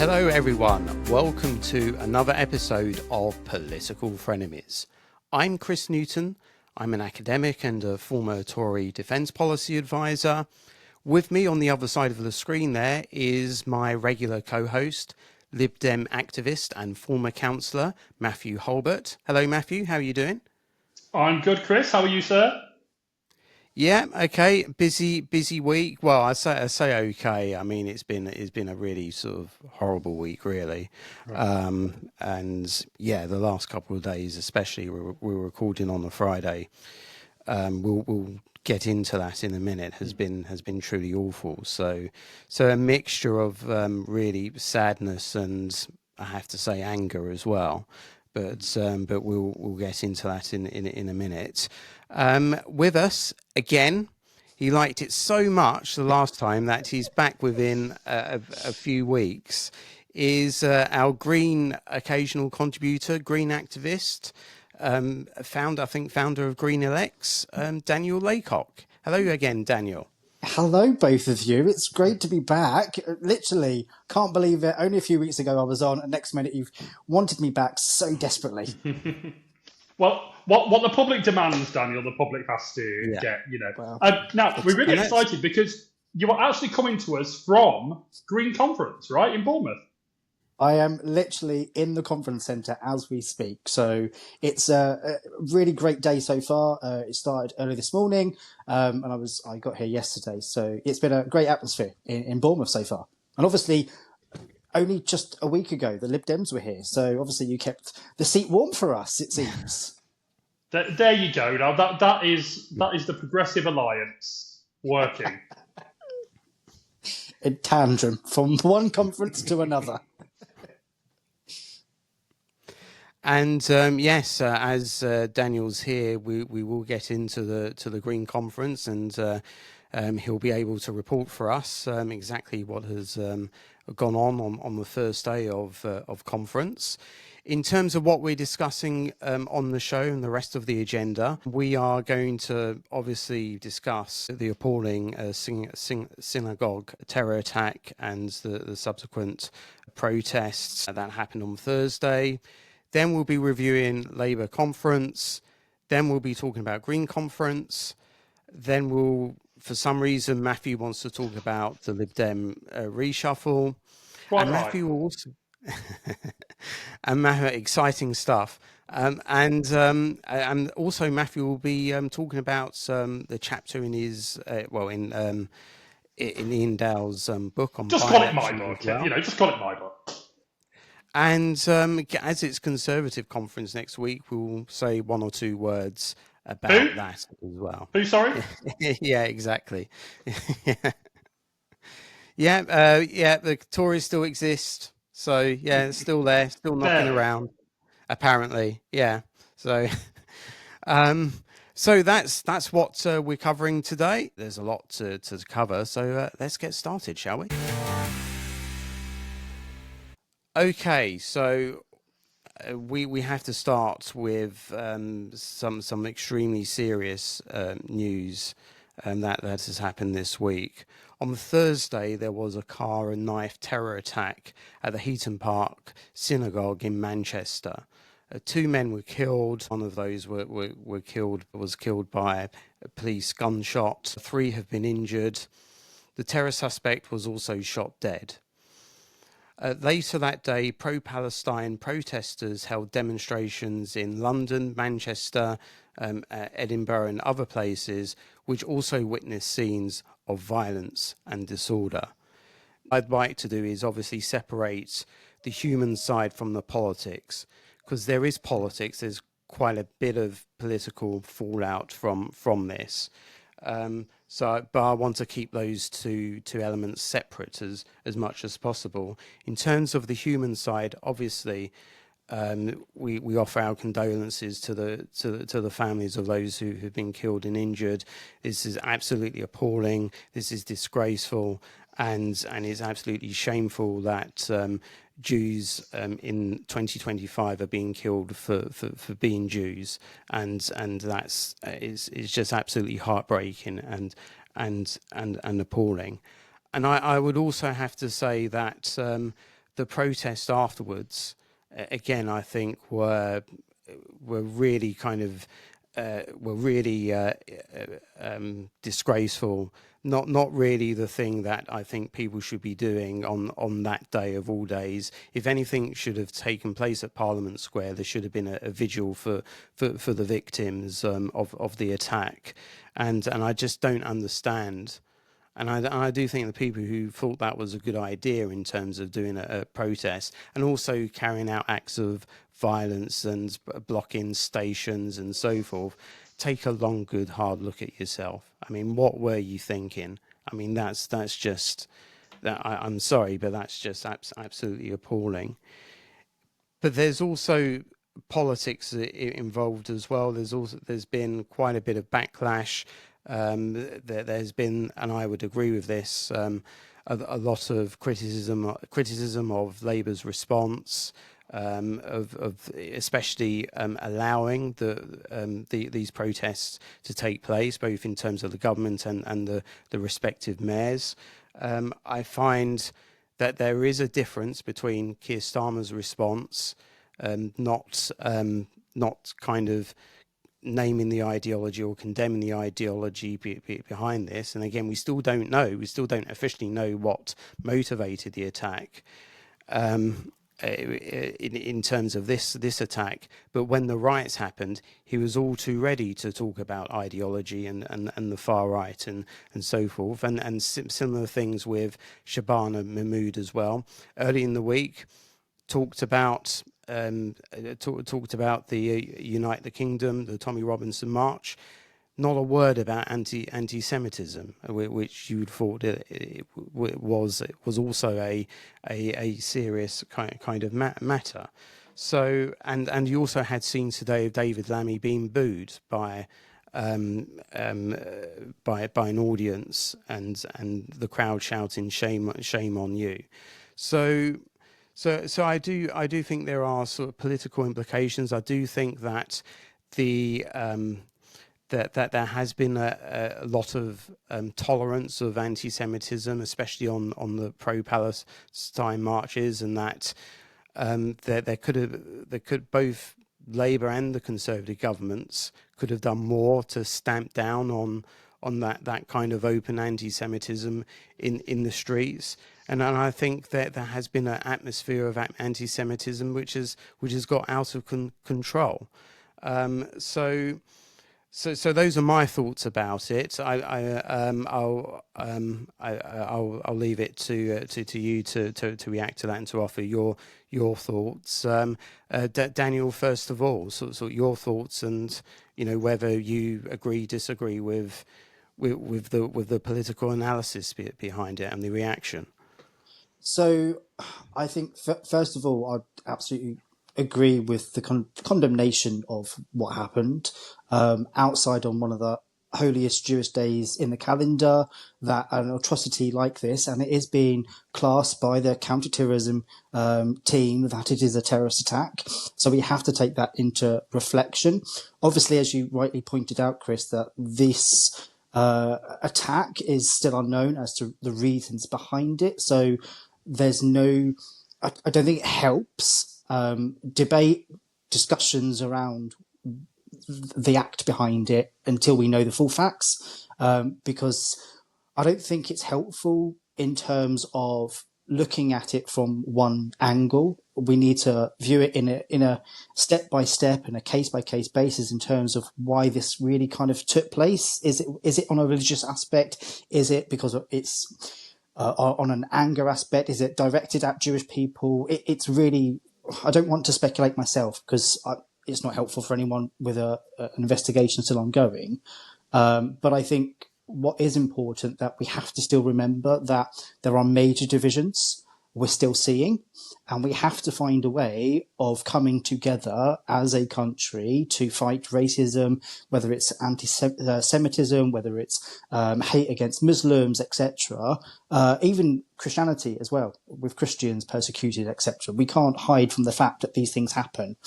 Hello everyone, welcome to another episode of Political Frenemies. I'm Chris Newton, I'm an academic and a former Tory defence policy advisor. With me on the other side of the screen there is my regular co-host, Lib Dem activist and former councillor, Mathew Hulbert. Hello Mathew, how are you doing? I'm good, Chris. How are you, sir? Yeah, okay. Busy week. Well, I say okay. I mean, it's been a really sort of horrible week, really. And yeah, the last couple of days, especially, we're recording on a Friday. We'll get into that in a minute. Has been truly awful. So a mixture of really sadness and I have to say anger as well. But we'll get into that in a minute. With us again, he liked it so much the last time that he's back within a few weeks. Is our Green occasional contributor, Green activist, founder of Green Elects, Daniel Laycock. Hello again, Daniel. Hello, both of you. It's great to be back. Literally, can't believe it. Only a few weeks ago I was on, and next minute you've wanted me back so desperately. Well, what the public demands, Daniel, the public has to get, you know. Well, now, we're really excited because you are actually coming to us from Green Conference, right, in Bournemouth? I am literally in the conference centre as we speak. So it's a really great day so far. It started early this morning, and I got here yesterday. So it's been a great atmosphere in Bournemouth so far. And obviously, only just a week ago, the Lib Dems were here. So obviously you kept the seat warm for us, it seems. There you go. Now, that is the Progressive Alliance working. In tantrum from one conference to another. And yes, as Daniel's here, we will get into the Green Conference, and he'll be able to report for us exactly what has gone on the first day of conference. In terms of what we're discussing on the show and the rest of the agenda, we are going to obviously discuss the appalling synagogue terror attack and the subsequent protests that happened on Thursday. Then we'll be reviewing Labour conference. Then we'll be talking about Green conference. Then for some reason, Mathew wants to talk about the Lib Dem reshuffle. Quite and right. Mathew will also, and Mathew, exciting stuff. And also Mathew will be talking about the chapter in his in Iain Dale's book on just call it my by-election book. as well. You know, just call it my book. And as it's Conservative conference next week, we'll say one or two words about that as well. Who, sorry? Yeah, exactly. The Tories still exist. So, yeah, it's still there, still knocking around, apparently. Yeah. So, so that's what we're covering today. There's a lot to cover. So let's get started, shall we? Okay, so we have to start with some extremely serious news that has happened this week. On Thursday, there was a car and knife terror attack at the Heaton Park Synagogue in Manchester. Two men were killed. One of those was killed by a police gunshot. Three have been injured. The terror suspect was also shot dead. Later that day, pro-Palestine protesters held demonstrations in London, Manchester, Edinburgh and other places, which also witnessed scenes of violence and disorder. What I'd like to do is obviously separate the human side from the politics, because there is politics, there's quite a bit of political fallout from this. But I want to keep those two elements separate as much as possible. In terms of the human side, obviously, we offer our condolences to the families of those who have been killed and injured. This is absolutely appalling. This is disgraceful, and it's absolutely shameful that Jews in 2025 are being killed for being Jews, and that's is just absolutely heartbreaking and appalling. And I would also have to say that the protest afterwards, again, I think were really kind of were really disgraceful. Not really the thing that I think people should be doing on that day of all days. If anything should have taken place at Parliament Square, there should have been a vigil for the victims of the attack, and I just don't understand. And I do think the people who thought that was a good idea in terms of doing a protest and also carrying out acts of violence and blocking stations and so forth, take a long, good, hard look at yourself. I mean, what were you thinking? I mean, that's just that. I'm sorry, but that's just absolutely appalling. But there's also politics involved as well. There's been quite a bit of backlash. There's been, and I would agree with this, a lot of criticism of Labour's response, of especially allowing these protests to take place, both in terms of the government and the respective mayors. I find that there is a difference between Keir Starmer's response, not kind of naming the ideology or condemning the ideology behind this. And again, we still don't officially know what motivated the attack in terms of this attack. But when the riots happened, he was all too ready to talk about ideology and the far right and so forth. And similar things with Shabana Mahmood as well. Early in the week, talked about the Unite the Kingdom, the Tommy Robinson March. Not a word about anti-Semitism, which you'd thought it was also a serious kind of matter. So and you also had scenes today of David Lammy being booed by an audience and the crowd shouting shame on you. So I do think there are sort of political implications. I do think that that there has been a lot of tolerance of anti-Semitism, especially on the pro-Palestine marches, and that there could both Labour and the Conservative governments could have done more to stamp down on that kind of open anti-Semitism in the streets. And I think that there has been an atmosphere of anti-Semitism which has got out of control. So those are my thoughts about it. I'll leave it to you to react to that and to offer your thoughts. Daniel, first of all, sort of your thoughts and whether you disagree with the political analysis behind it and the reaction. So I think, first of all, I'd absolutely agree with the condemnation of what happened outside on one of the holiest Jewish days in the calendar, that an atrocity like this, and it is being classed by the counterterrorism team that it is a terrorist attack. So we have to take that into reflection. Obviously, as you rightly pointed out, Chris, that this attack is still unknown as to the reasons behind it. So there's I don't think it helps debate, discussions around the act behind it until we know the full facts, because I don't think it's helpful in terms of looking at it from one angle. We need to view it in a step-by-step and a case-by-case basis in terms of why this really kind of took place. Is it on a religious aspect? Is it because it's on an anger aspect? Is it directed at Jewish people? It's really, I don't want to speculate myself because it's not helpful for anyone with an investigation still ongoing. But I think what is important, that we have to still remember that there are major divisions we're still seeing, and we have to find a way of coming together as a country to fight racism, whether it's anti-Semitism, whether it's hate against Muslims, etc., even Christianity as well, with Christians persecuted, etc. We can't hide from the fact that these things happen.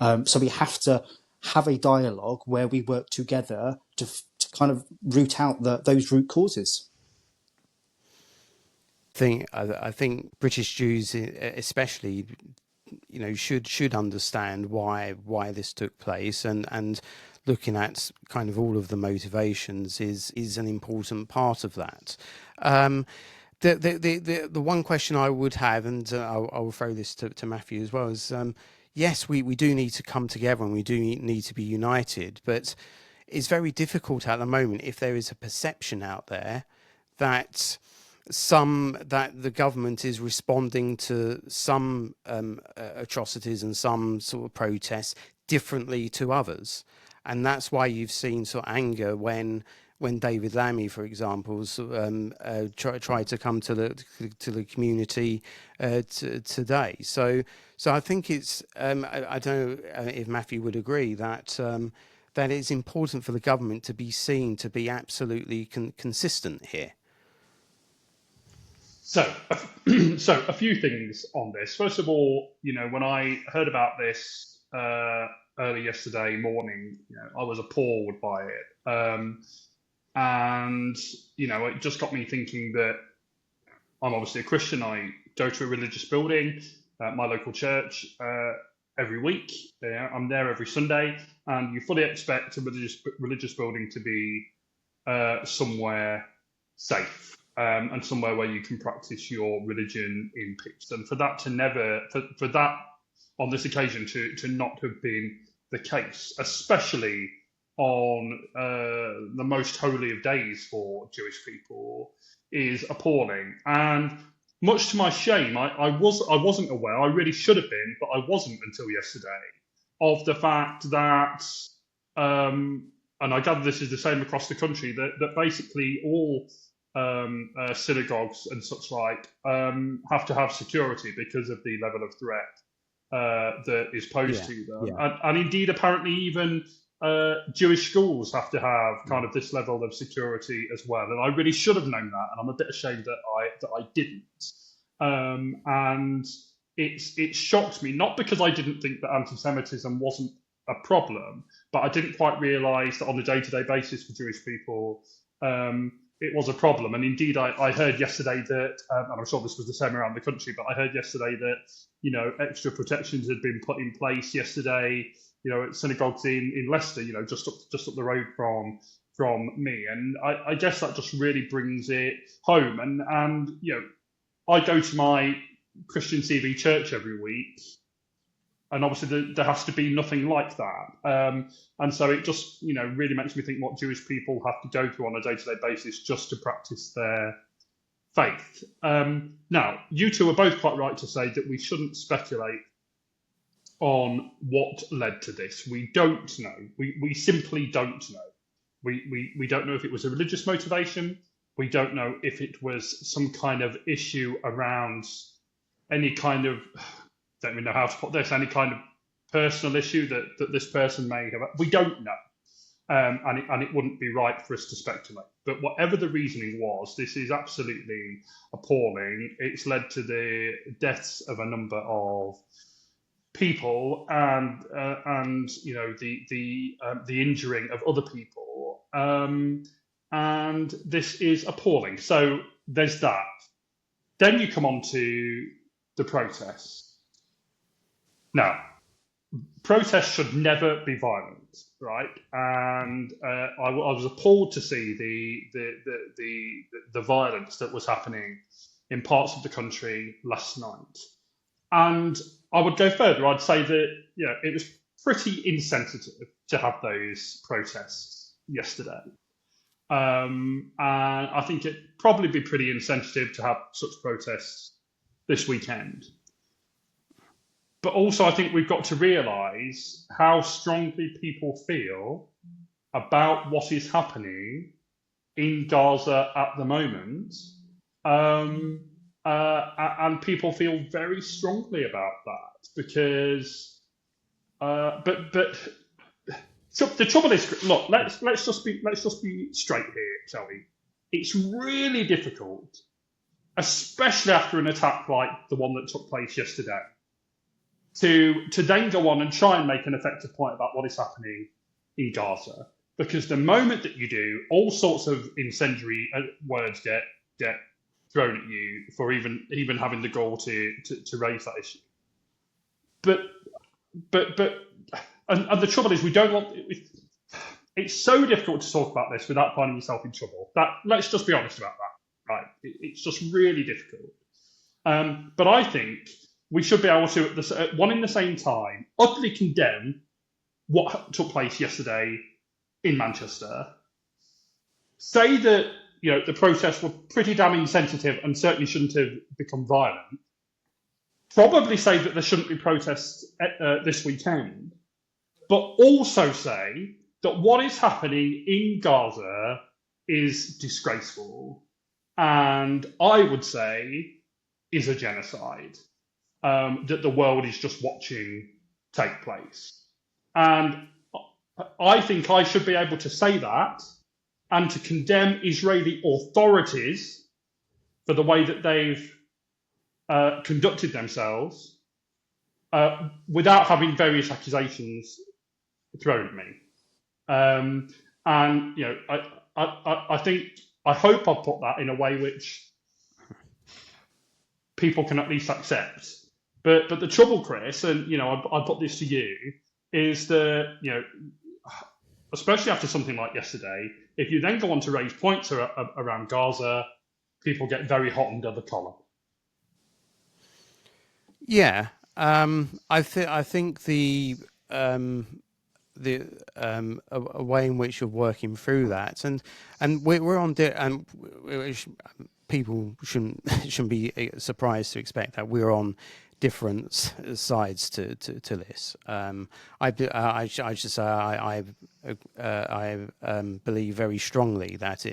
So we have to have a dialogue where we work together to kind of root out those root causes. I think British Jews, especially, should understand why this took place, and looking at kind of all of the motivations is an important part of that. The one question I would have, and I'll throw this to Mathew as well, is yes, we do need to come together and we do need to be united, but it's very difficult at the moment if there is a perception out there that the government is responding to some atrocities and some sort of protests differently to others, and that's why you've seen sort of anger when David Lammy, for example, tried to come to the community today. So I think it's I don't know if Mathew would agree that that it's important for the government to be seen to be absolutely consistent here. So a few things on this. First of all, when I heard about this early yesterday morning, I was appalled by it. And, it just got me thinking that I'm obviously a Christian. I go to a religious building, my local church, every week. I'm there every Sunday, and you fully expect a religious building to be somewhere safe. And somewhere where you can practice your religion in peace. And for that for that on this occasion to not have been the case, especially on the most holy of days for Jewish people, is appalling. And much to my shame, I wasn't aware. I really should have been, but I wasn't until yesterday, of the fact that, and I gather this is the same across the country, that basically all synagogues and such like have to have security because of the level of threat that is posed to them. Yeah. And indeed, apparently, even Jewish schools have to have kind of this level of security as well. And I really should have known that, and I'm a bit ashamed that I didn't. And it shocked me, not because I didn't think that anti-Semitism wasn't a problem, but I didn't quite realise that on a day-to-day basis for Jewish people, it was a problem. And indeed, I heard yesterday that, and I'm sure this was the same around the country, but I heard yesterday that, extra protections had been put in place yesterday, at synagogues in Leicester, just up the road from me. And I guess that just really brings it home. And I go to my Christian CV church every week, and obviously there has to be nothing like that. And so it just, really makes me think what Jewish people have to go through on a day-to-day basis just to practice their faith. Now, you two are both quite right to say that we shouldn't speculate on what led to this. We don't know. We simply don't know. We don't know if it was a religious motivation. We don't know if it was some kind of issue around any kind of, don't even know how to put this, any kind of personal issue that this person may have. We don't know. And it wouldn't be right for us to speculate. But whatever the reasoning was, this is absolutely appalling. It's led to the deaths of a number of people and the injuring of other people. And this is appalling. So there's that. Then you come on to the protests. Now, protests should never be violent, right? And I was appalled to see the violence that was happening in parts of the country last night. And I would go further. I'd say that it was pretty insensitive to have those protests yesterday. And I think it'd probably be pretty insensitive to have such protests this weekend. But also, I think we've got to realise how strongly people feel about what is happening in Gaza at the moment. And people feel very strongly about that because, so the trouble is, look, let's just be straight here, shall we? It's really difficult, especially after an attack like the one that took place yesterday, to then go on and try and make an effective point about what is happening in Gaza. Because the moment that you do, all sorts of incendiary words get thrown at you for even having the gall to raise that issue. But the trouble is, we don't want. It's so difficult to talk about this without finding yourself in trouble. Let's just be honest about that, right? It's just really difficult. But I think we should be able to, at one in the same time, utterly condemn what took place yesterday in Manchester. Say that the protests were pretty damn insensitive and certainly shouldn't have become violent. Probably say that there shouldn't be protests this weekend, but also say that what is happening in Gaza is disgraceful, and I would say is a genocide that the world is just watching take place. And I think I should be able to say that and to condemn Israeli authorities for the way that they've conducted themselves without having various accusations thrown at me. I hope I've put that in a way which people can at least accept. But the trouble, Chris, and I put this to you, is that especially after something like yesterday, if you then go on to raise points around Gaza, people get very hot under the collar. Yeah, I think the a way in which you're working through that, and we're on people shouldn't be surprised to expect that we're on different sides to this. I should say I believe very strongly that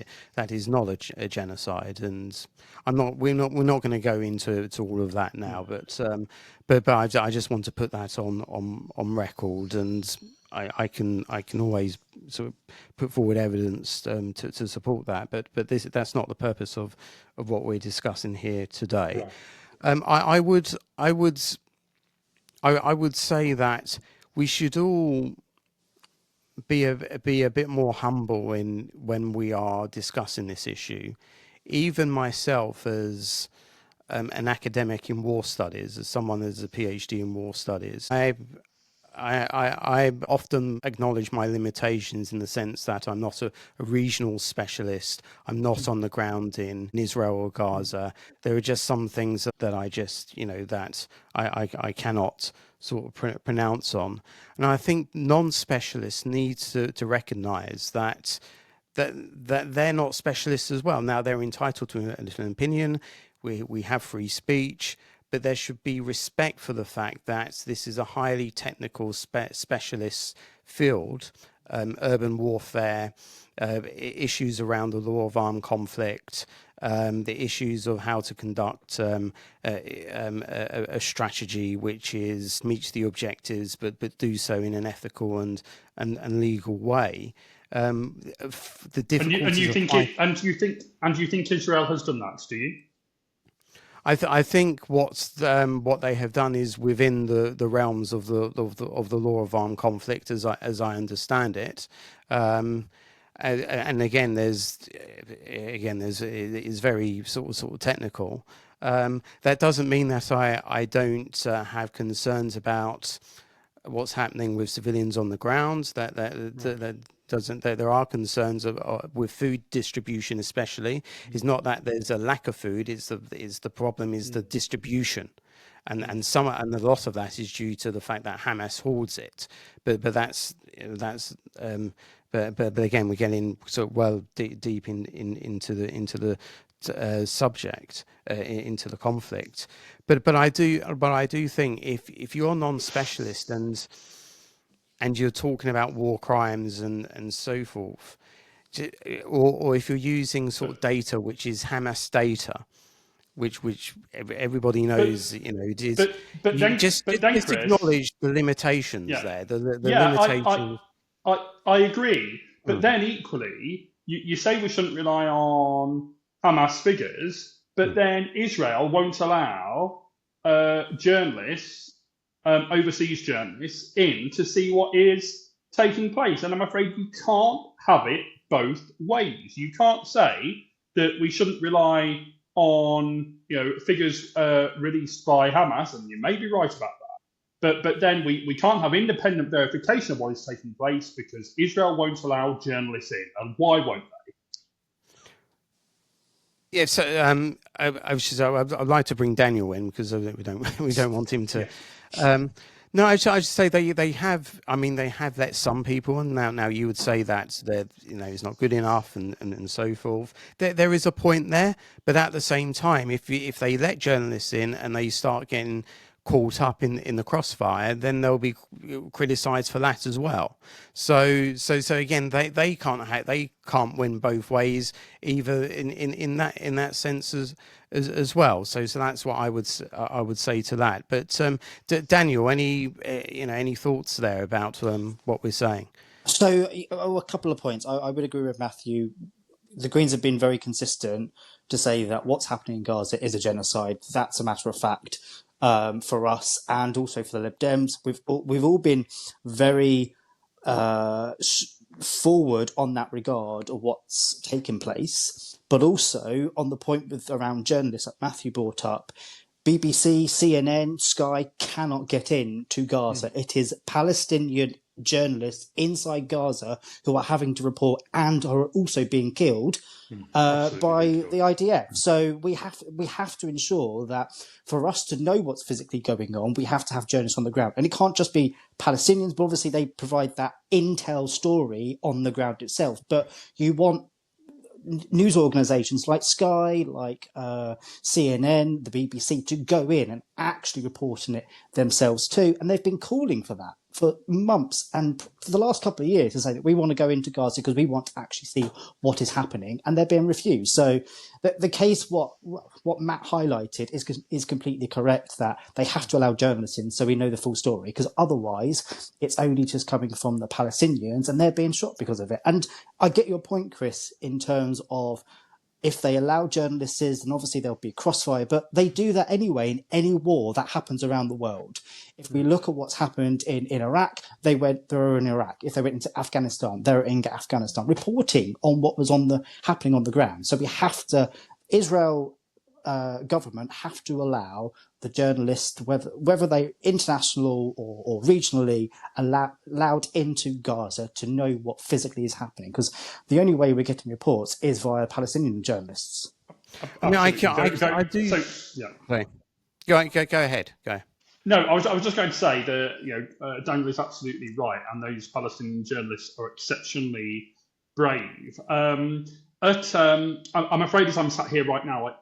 is not a genocide, and we're not going to go into all of that now, but I just want to put that on record, and I can always sort of put forward evidence to support that, but that's not the purpose of what we're discussing here today. Right. I would say that we should all be a bit more humble when we are discussing this issue. Even myself, as an academic in war studies, as someone who's a PhD in war studies, I often acknowledge my limitations in the sense that I'm not a regional specialist. I'm not on the ground in Israel or Gaza. There are just some things that I just, that I cannot sort of pronounce on. And I think non-specialists need to recognize that they're not specialists as well. Now, they're entitled to an opinion. We have free speech. But there should be respect for the fact that this is a highly technical specialist field, urban warfare, issues around the law of armed conflict, the issues of how to conduct a strategy which meets the objectives, but do so in an ethical and legal way. The difficulties. And you think Israel has done that? Do you? I think what they have done is within the realms of the law of armed conflict, as I understand it, and again, it's very sort of technical. That doesn't mean that I don't have concerns about what's happening with civilians on the ground. There are concerns with food distribution, especially. It's not that there's a lack of food. The problem is the distribution, and a lot of that is due to the fact that Hamas hoards it. But again, we're getting sort of well deep into the subject, into the conflict. But I do think if you're non-specialist and you're talking about war crimes and so forth, or if you're using sort of data which is Hamas data, which everybody knows, just acknowledge the limitations there. The limitations. I agree, but then equally, you say we shouldn't rely on Hamas figures, but then Israel won't allow journalists. Overseas journalists in to see what is taking place. And I'm afraid you can't have it both ways. You can't say that we shouldn't rely on figures released by Hamas, and you may be right about that. But then we can't have independent verification of what is taking place because Israel won't allow journalists in. And why won't they? Yeah, so I'd like to bring Daniel in because we don't want him to. Yeah. No, I should say they have. I mean, they have let some people, and now you would say that it's not good enough, and so forth. There is a point there, but at the same time, if they let journalists in and they start getting caught up in the crossfire, then they'll be criticised for that as well. So again, they can't win both ways either in that sense as well. So that's what I would say to that. But Daniel, any thoughts there about what we're saying? So a couple of points. I would agree with Mathew. The Greens have been very consistent to say that what's happening in Gaza is a genocide. That's a matter of fact. For us and also for the Lib Dems, we've all been very forward on that regard of what's taken place, but also on the point around journalists that Mathew brought up. BBC, CNN, Sky cannot get in to Gaza. It is Palestinian journalists inside Gaza who are having to report and are also being killed by the IDF. So we have to ensure that for us to know what's physically going on, we have to have journalists on the ground. And it can't just be Palestinians, but obviously they provide that intel story on the ground itself. But you want news organisations like Sky, like CNN, the BBC to go in and actually report on it themselves too. And they've been calling for that for months and for the last couple of years to say that we want to go into Gaza because we want to actually see what is happening, and they're being refused. So the case, what Matt highlighted is completely correct, that they have to allow journalists in so we know the full story, because otherwise it's only just coming from the Palestinians and they're being shot because of it. And I get your point, Chris, in terms of if they allow journalists, then obviously there'll be crossfire, but they do that anyway in any war that happens around the world. If we look at what's happened in Iraq, they were in Iraq. If they went into Afghanistan, they were in Afghanistan, reporting on what was happening on the ground. So we have to, Israel government have to allow the journalists, whether they international or regionally, allowed into Gaza to know what physically is happening, because the only way we're getting reports is via Palestinian journalists. I mean, I do. So, yeah. Go ahead. Go. No, I was just going to say that Daniel is absolutely right, and those Palestinian journalists are exceptionally brave. I'm afraid, as I'm sat here right now, I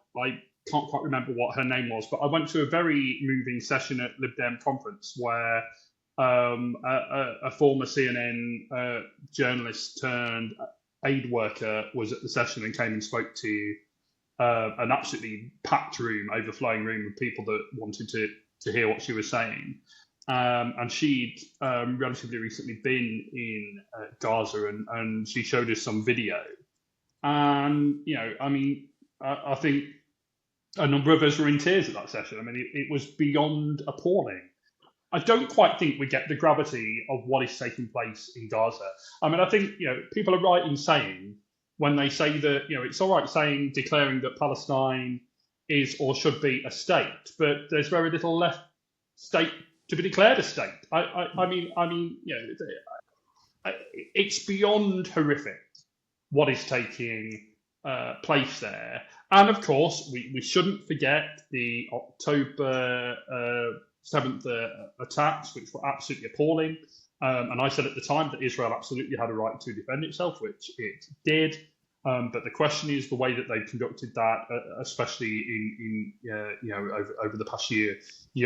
can't quite remember what her name was, but I went to a very moving session at Lib Dem conference where a former CNN journalist turned aid worker was at the session and came and spoke to an absolutely packed room, overflowing room of people that wanted to hear what she was saying. And she'd relatively recently been in Gaza, and she showed us some video. And, I think a number of us were in tears at that session. I mean, it was beyond appalling. I don't quite think we get the gravity of what is taking place in Gaza. I mean, I think, people are right in saying, when they say that, it's all right declaring that Palestine is or should be a state, but there's very little left state to be declared a state. It's beyond horrific what is taking place there. And of course, we shouldn't forget the October 7th attacks, which were absolutely appalling. And I said at the time that Israel absolutely had a right to defend itself, which it did. But the question is the way that they conducted that, especially in over the past year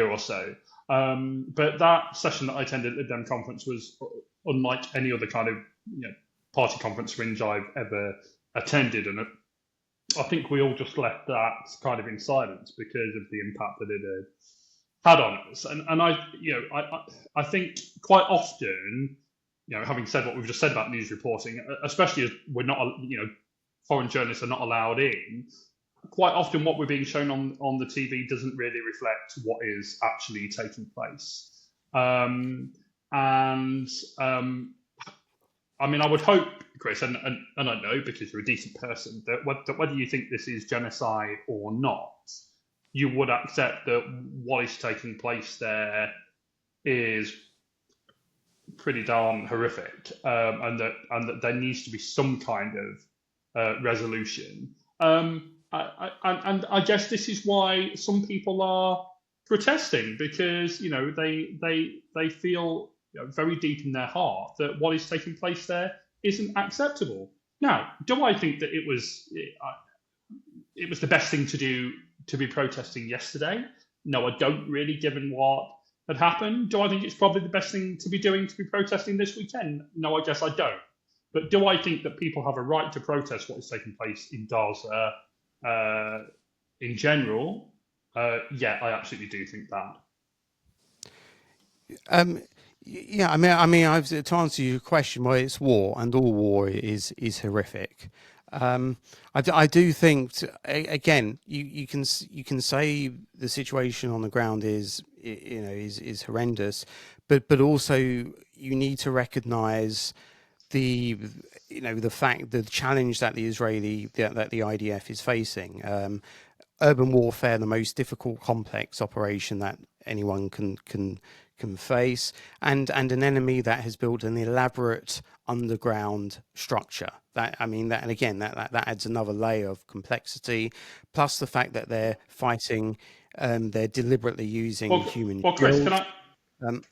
or so. But that session that I attended at the Dem conference was unlike any other kind of party conference fringe I've ever attended, and I think we all just left that kind of in silence because of the impact that it had on us. And I think quite often, having said what we've just said about news reporting, especially as we're not, foreign journalists are not allowed in, quite often what we're being shown on the TV doesn't really reflect what is actually taking place. I I mean, I would hope, Chris, and I know because you're a decent person, that whether you think this is genocide or not, you would accept that what is taking place there is pretty darn horrific, and that there needs to be some kind of resolution. And I guess this is why some people are protesting, because they feel very deep in their heart that what is taking place there isn't acceptable. Now, do I think that it was the best thing to do to be protesting yesterday? No, I don't really, given what had happened. Do I think it's probably the best thing to be doing to be protesting this weekend? No, I guess I don't. But do I think that people have a right to protest what is taking place in Gaza in general? Yeah, I absolutely do think that. Yeah, to answer your question, well, it's war, and all war is horrific. I do think, again, you can say the situation on the ground is horrendous, but also you need to recognise the challenge that the IDF is facing. Urban warfare, the most difficult, complex operation that anyone can face, and an enemy that has built an elaborate underground structure. That adds another layer of complexity, plus the fact that they're fighting, they're deliberately using human shields.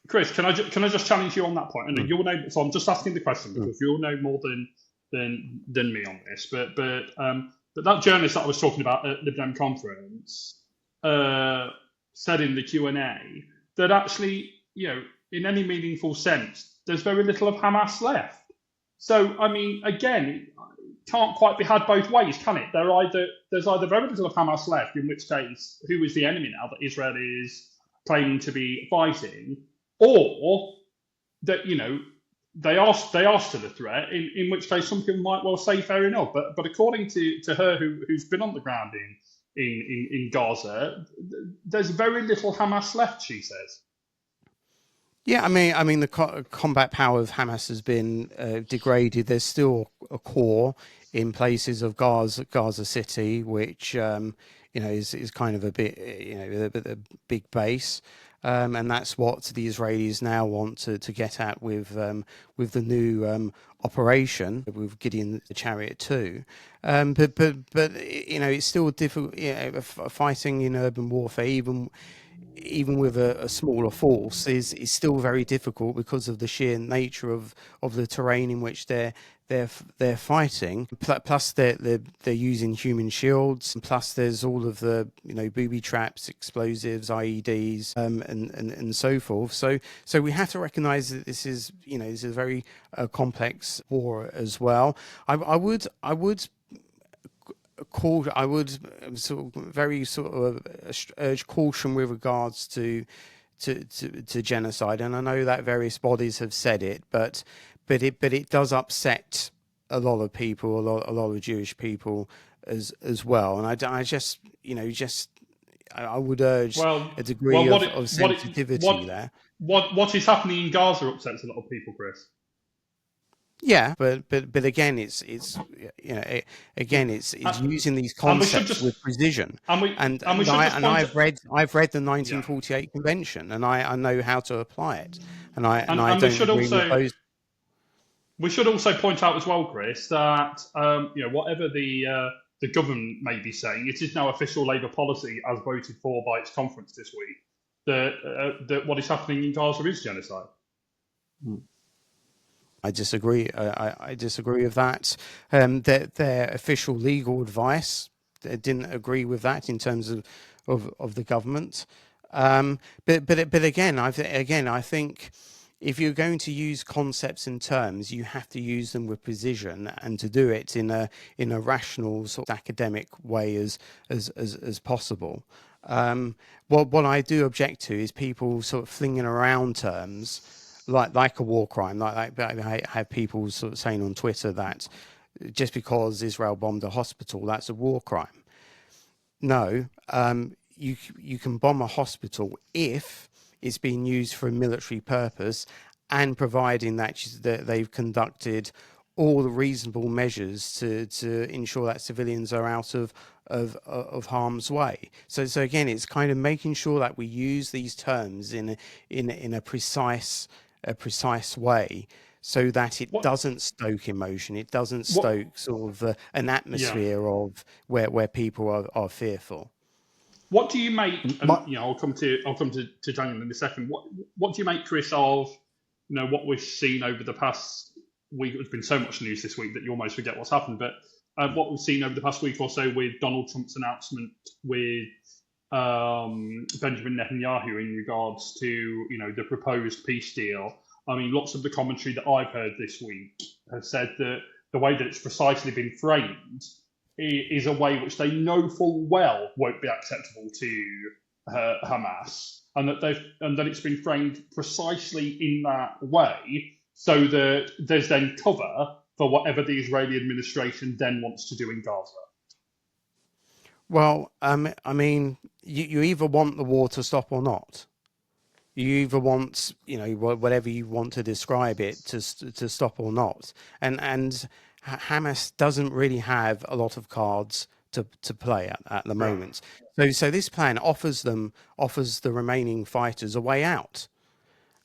Chris, can I just challenge you on that point? And you'll know. So I'm just asking the question because you'll know more than me on this. But that journalist that I was talking about at Lib Dem conference said in the Q&A that actually, in any meaningful sense, there's very little of Hamas left. So, I mean, again, it can't quite be had both ways, can it? There's either very little of Hamas left, in which case, who is the enemy now that Israel is claiming to be fighting, or that, they are still a threat, in which case some people might well say fair enough. But according to her, who's been on the ground in Gaza, there's very little Hamas left, she says. Yeah, I mean, the combat power of Hamas has been degraded. There's still a core in places of Gaza City, which is kind of a bit, a big base, and that's what the Israelis now want to get at with the new operation with Gideon the Chariot 2. But it's still difficult. Fighting in urban warfare, even with a smaller force, is still very difficult because of the sheer nature of the terrain in which they're fighting. Plus they're using human shields. Plus there's all of the booby traps, explosives, IEDs, and so forth. So we have to recognise that this is this is a very complex war as well. I would urge caution with regards to genocide, and I know that various bodies have said it, but it does upset a lot of people, a lot of Jewish people as well, and I would urge a degree of sensitivity there. What is happening in Gaza upsets a lot of people, Chris. Yeah, but again, it's using these concepts with precision. I've read the 1948 convention, and I know how to apply it, and I don't agree with those. We should also point out as well, Chris, that whatever the government may be saying, it is now official Labour policy, as voted for by its conference this week, that what is happening in Gaza is genocide. I disagree. I disagree with that. Their official legal advice didn't agree with that in terms of the government. But again, I think if you're going to use concepts and terms, you have to use them with precision, and to do it in a rational, sort of academic way as possible. What I do object to is people sort of flinging around terms like a war crime, like I have people sort of saying on Twitter that just because Israel bombed a hospital, that's a war crime. No, you can bomb a hospital if it's being used for a military purpose and providing that they've conducted all the reasonable measures to ensure that civilians are out of harm's way. So again, it's kind of making sure that we use these terms in a precise way, so that it doesn't stoke emotion, it doesn't stoke sort of an atmosphere of where people are fearful. What do you make? And I'll come to Daniel in a second. What do you make, Chris, of what we've seen over the past week? There's been so much news this week that you almost forget what's happened. But what we've seen over the past week or so with Donald Trump's announcement with Benjamin Netanyahu in regards to the proposed peace deal. I mean, lots of the commentary that I've heard this week has said that the way that it's precisely been framed is a way which they know full well won't be acceptable to Hamas, and that it's been framed precisely in that way, so that there's then cover for whatever the Israeli administration then wants to do in Gaza. Well, I mean, you either want the war to stop or not. You either want, whatever you want to describe it, to stop or not. And Hamas doesn't really have a lot of cards to play at the moment. So this plan offers the remaining fighters a way out,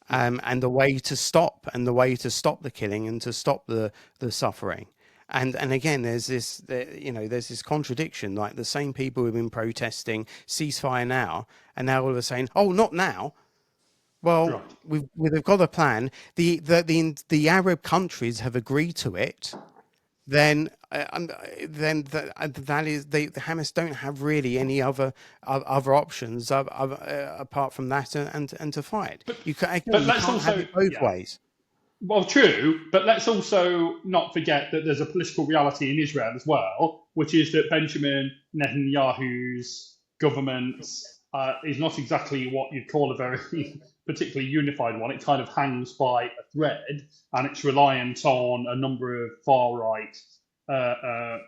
and a way to stop the killing and to stop the suffering. And again, there's this contradiction. Like, the same people who've been protesting ceasefire now, and now all of a sudden, oh, not now. Well, we've got a plan. The Arab countries have agreed to it. Then that is, the Hamas don't have really any other options apart from that and to fight. You can't have it both ways. Well, true, but let's also not forget that there's a political reality in Israel as well, which is that Benjamin Netanyahu's government is not exactly what you'd call a very particularly unified one. It kind of hangs by a thread, and it's reliant on a number of far-right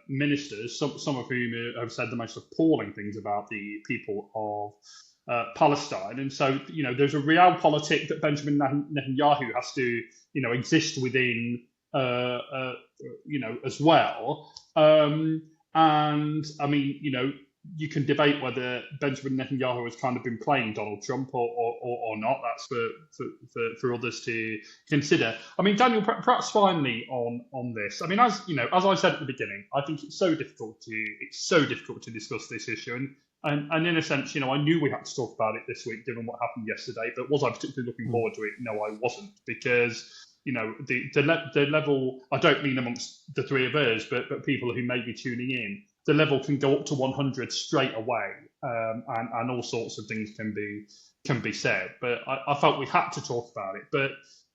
ministers, some of whom have said the most appalling things about the people of Palestine. And so, there's a realpolitik that Benjamin Netanyahu has to, exist within, as well. And I mean, you can debate whether Benjamin Netanyahu has kind of been playing Donald Trump or not. That's for others to consider. I mean, Daniel, perhaps finally on this. I mean, as I said at the beginning, I think it's so difficult to discuss this issue. And in a sense, I knew we had to talk about it this week, given what happened yesterday. But was I particularly looking forward to it? No, I wasn't, because the level. I don't mean amongst the three of us, but people who may be tuning in. The level can go up to 100 straight away, and all sorts of things can be said. But I felt we had to talk about it. But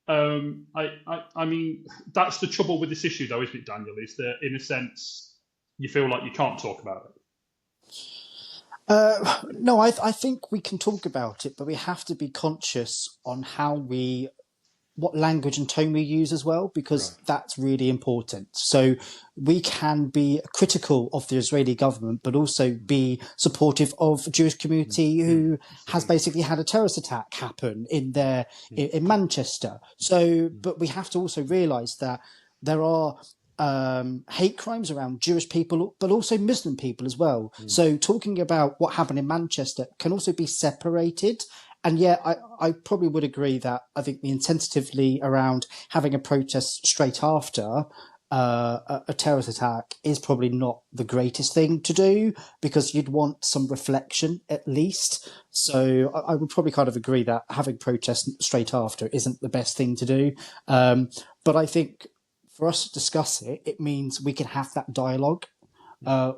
I mean, that's the trouble with this issue, though, isn't it, Daniel? Is that, in a sense, you feel like you can't talk about it. No, I think we can talk about it, but we have to be conscious on what language and tone we use as well, because that's really important. So we can be critical of the Israeli government, but also be supportive of the Jewish community who has basically had a terrorist attack happen in Manchester. So, but we have to also realise that there are hate crimes around Jewish people, but also Muslim people as well. So talking about what happened in Manchester can also be separated. And yeah, I probably would agree that I think the insensitivity around having a protest straight after a terrorist attack is probably not the greatest thing to do, because you'd want some reflection at least. So I would probably kind of agree that having protests straight after isn't the best thing to do. But I think for us to discuss it, it means we can have that dialogue.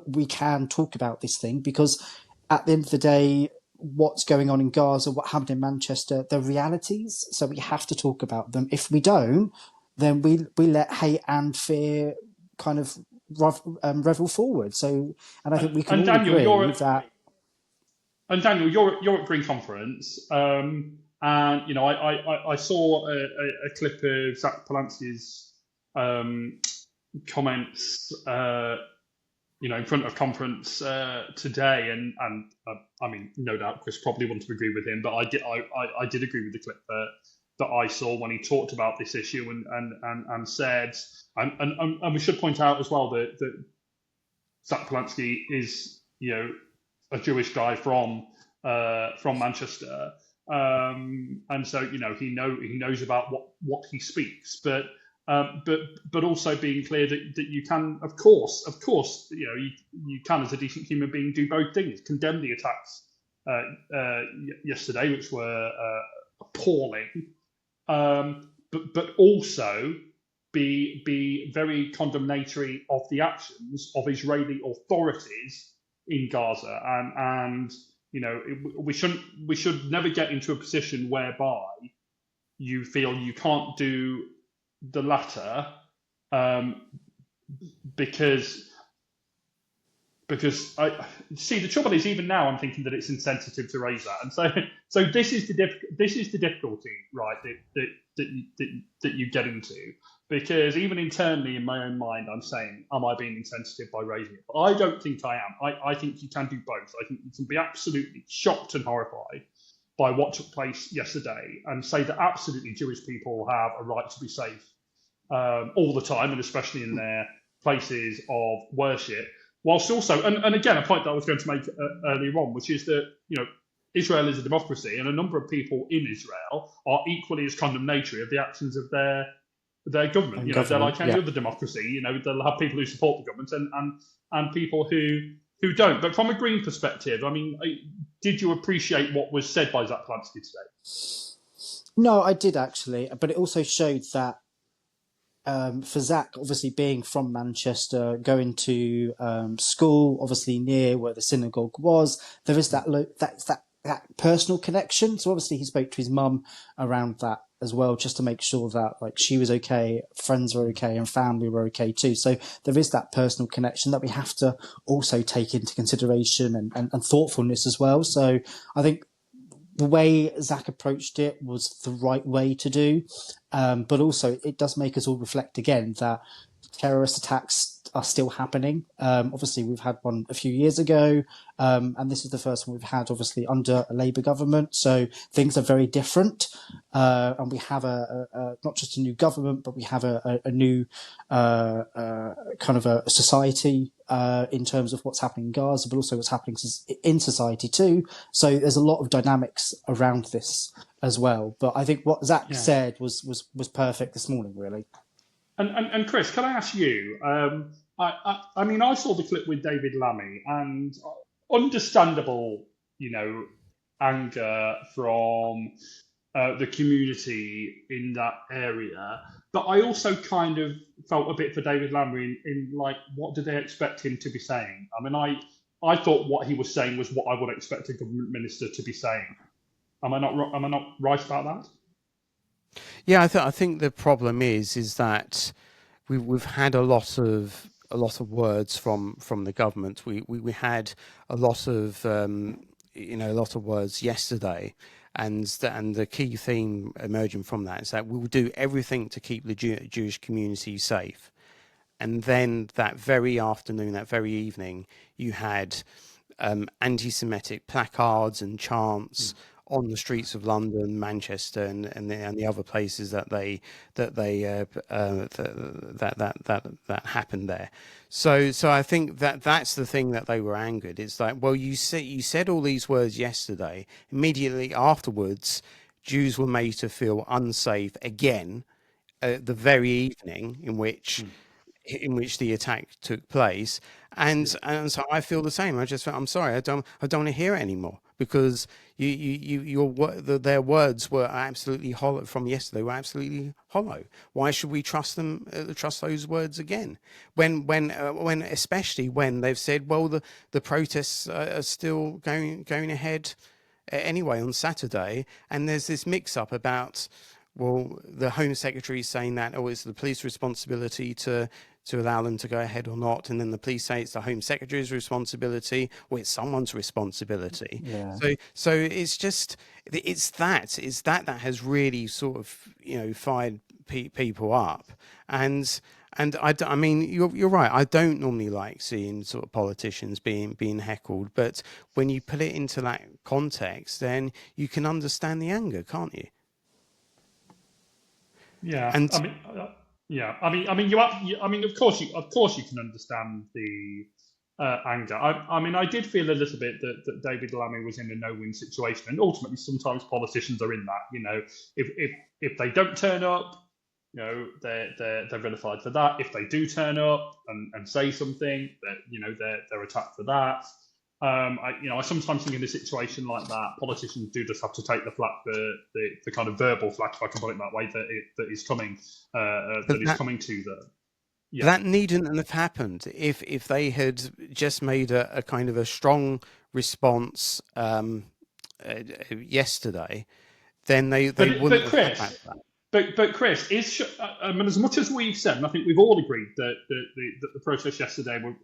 We can talk about this thing, because at the end of the day, what's going on in Gaza, what happened in Manchester, they're realities. So we have to talk about them. If we don't, then we let hate and fear kind of revel forward. So, and I think we can all agree that. And Daniel, you're at Green Conference, and I saw a clip of Zach Palansky's comments, in front of conference today, and I mean, no doubt Chris probably wouldn't agree with him, but I did agree with the clip that I saw when he talked about this issue and said, and we should point out as well that Zach Polanski is, a Jewish guy from Manchester, and so he knows about what he speaks, but also being clear that you can, of course, you can, as a decent human being, do both things: condemn the attacks yesterday, which were appalling, but also be very condemnatory of the actions of Israeli authorities in Gaza, and we should never get into a position whereby you feel you can't do the latter, because I see the trouble is, even now I'm thinking that it's insensitive to raise that, and so this is the difficulty, right? That you get into, because even internally in my own mind, I'm saying, am I being insensitive by raising it? But I don't think I am. I think you can do both. I think you can be absolutely shocked and horrified by what took place yesterday, and say that absolutely Jewish people have a right to be safe all the time, and especially in their places of worship. Whilst also, and again, a point that I was going to make earlier on, which is that Israel is a democracy, and a number of people in Israel are equally as condemnatory of the actions of their government. They're like any other democracy. They'll have people who support the government and people who don't. But from a Green perspective, I mean, did you appreciate what was said by Zach Polanski today? No, I did actually, but it also showed that for Zach, obviously being from Manchester, going to school, obviously near where the synagogue was, there is that personal connection. So obviously he spoke to his mum around that as well, just to make sure that she was okay, friends were okay, and family were okay too. So there is that personal connection that we have to also take into consideration, and thoughtfulness as well. So I think the way Zach approached it was the right way to do. But also it does make us all reflect again that terrorist attacks are still happening. Obviously we've had one a few years ago, and this is the first one we've had obviously under a Labour government. So things are very different. And we have not just a new government, but we have a new kind of a society in terms of what's happening in Gaza, but also what's happening in society too. So there's a lot of dynamics around this as well. But I think what Zach said was perfect this morning, really. And Chris, can I ask you? I mean, I saw the clip with David Lammy, and understandable, anger from the community in that area. But I also kind of felt a bit for David Lammy in what do they expect him to be saying? I mean, I thought what he was saying was what I would expect a government minister to be saying. Am I not right about that? Yeah, I think the problem is that we've had a lot of words from the government. We had a lot of words yesterday, and the key theme emerging from that is that we will do everything to keep the Jewish community safe. And then that very afternoon, that very evening, you had anti-Semitic placards and chants on the streets of London, Manchester, and the other places that happened there. So I think that's the thing that they were angered. It's like, well, you said all these words yesterday. Immediately afterwards, Jews were made to feel unsafe again, the very evening in which the attack took place, and so I feel the same. I'm sorry, I don't want to hear it anymore, because their words were absolutely hollow from yesterday. Were absolutely hollow. Why should we trust them? Trust those words again? When especially when they've said, well, the protests are still going ahead anyway on Saturday, and there's this mix up about, well, the Home Secretary is saying that, it's the police responsibility to allow them to go ahead or not, and then the police say it's the Home Secretary's responsibility, or it's someone's responsibility. Yeah. So it's that has really sort of fired people up, and I mean you're right. I don't normally like seeing sort of politicians being heckled, but when you put it into that context, then you can understand the anger, can't you? Yeah, And of course you can understand the anger. I did feel a little bit that David Lammy was in a no-win situation, and ultimately, sometimes politicians are in that. If they don't turn up, they're vilified for that. If they do turn up and say something, they're attacked for that. I sometimes think in a situation like that, politicians do just have to take the flak, the kind of verbal flak, if I can put it that way, that is coming to them. Yeah. That needn't have happened if they had just made a kind of a strong response yesterday. Then they wouldn't have had that. But Chris, as much as we've said, and I think we've all agreed that the protests yesterday were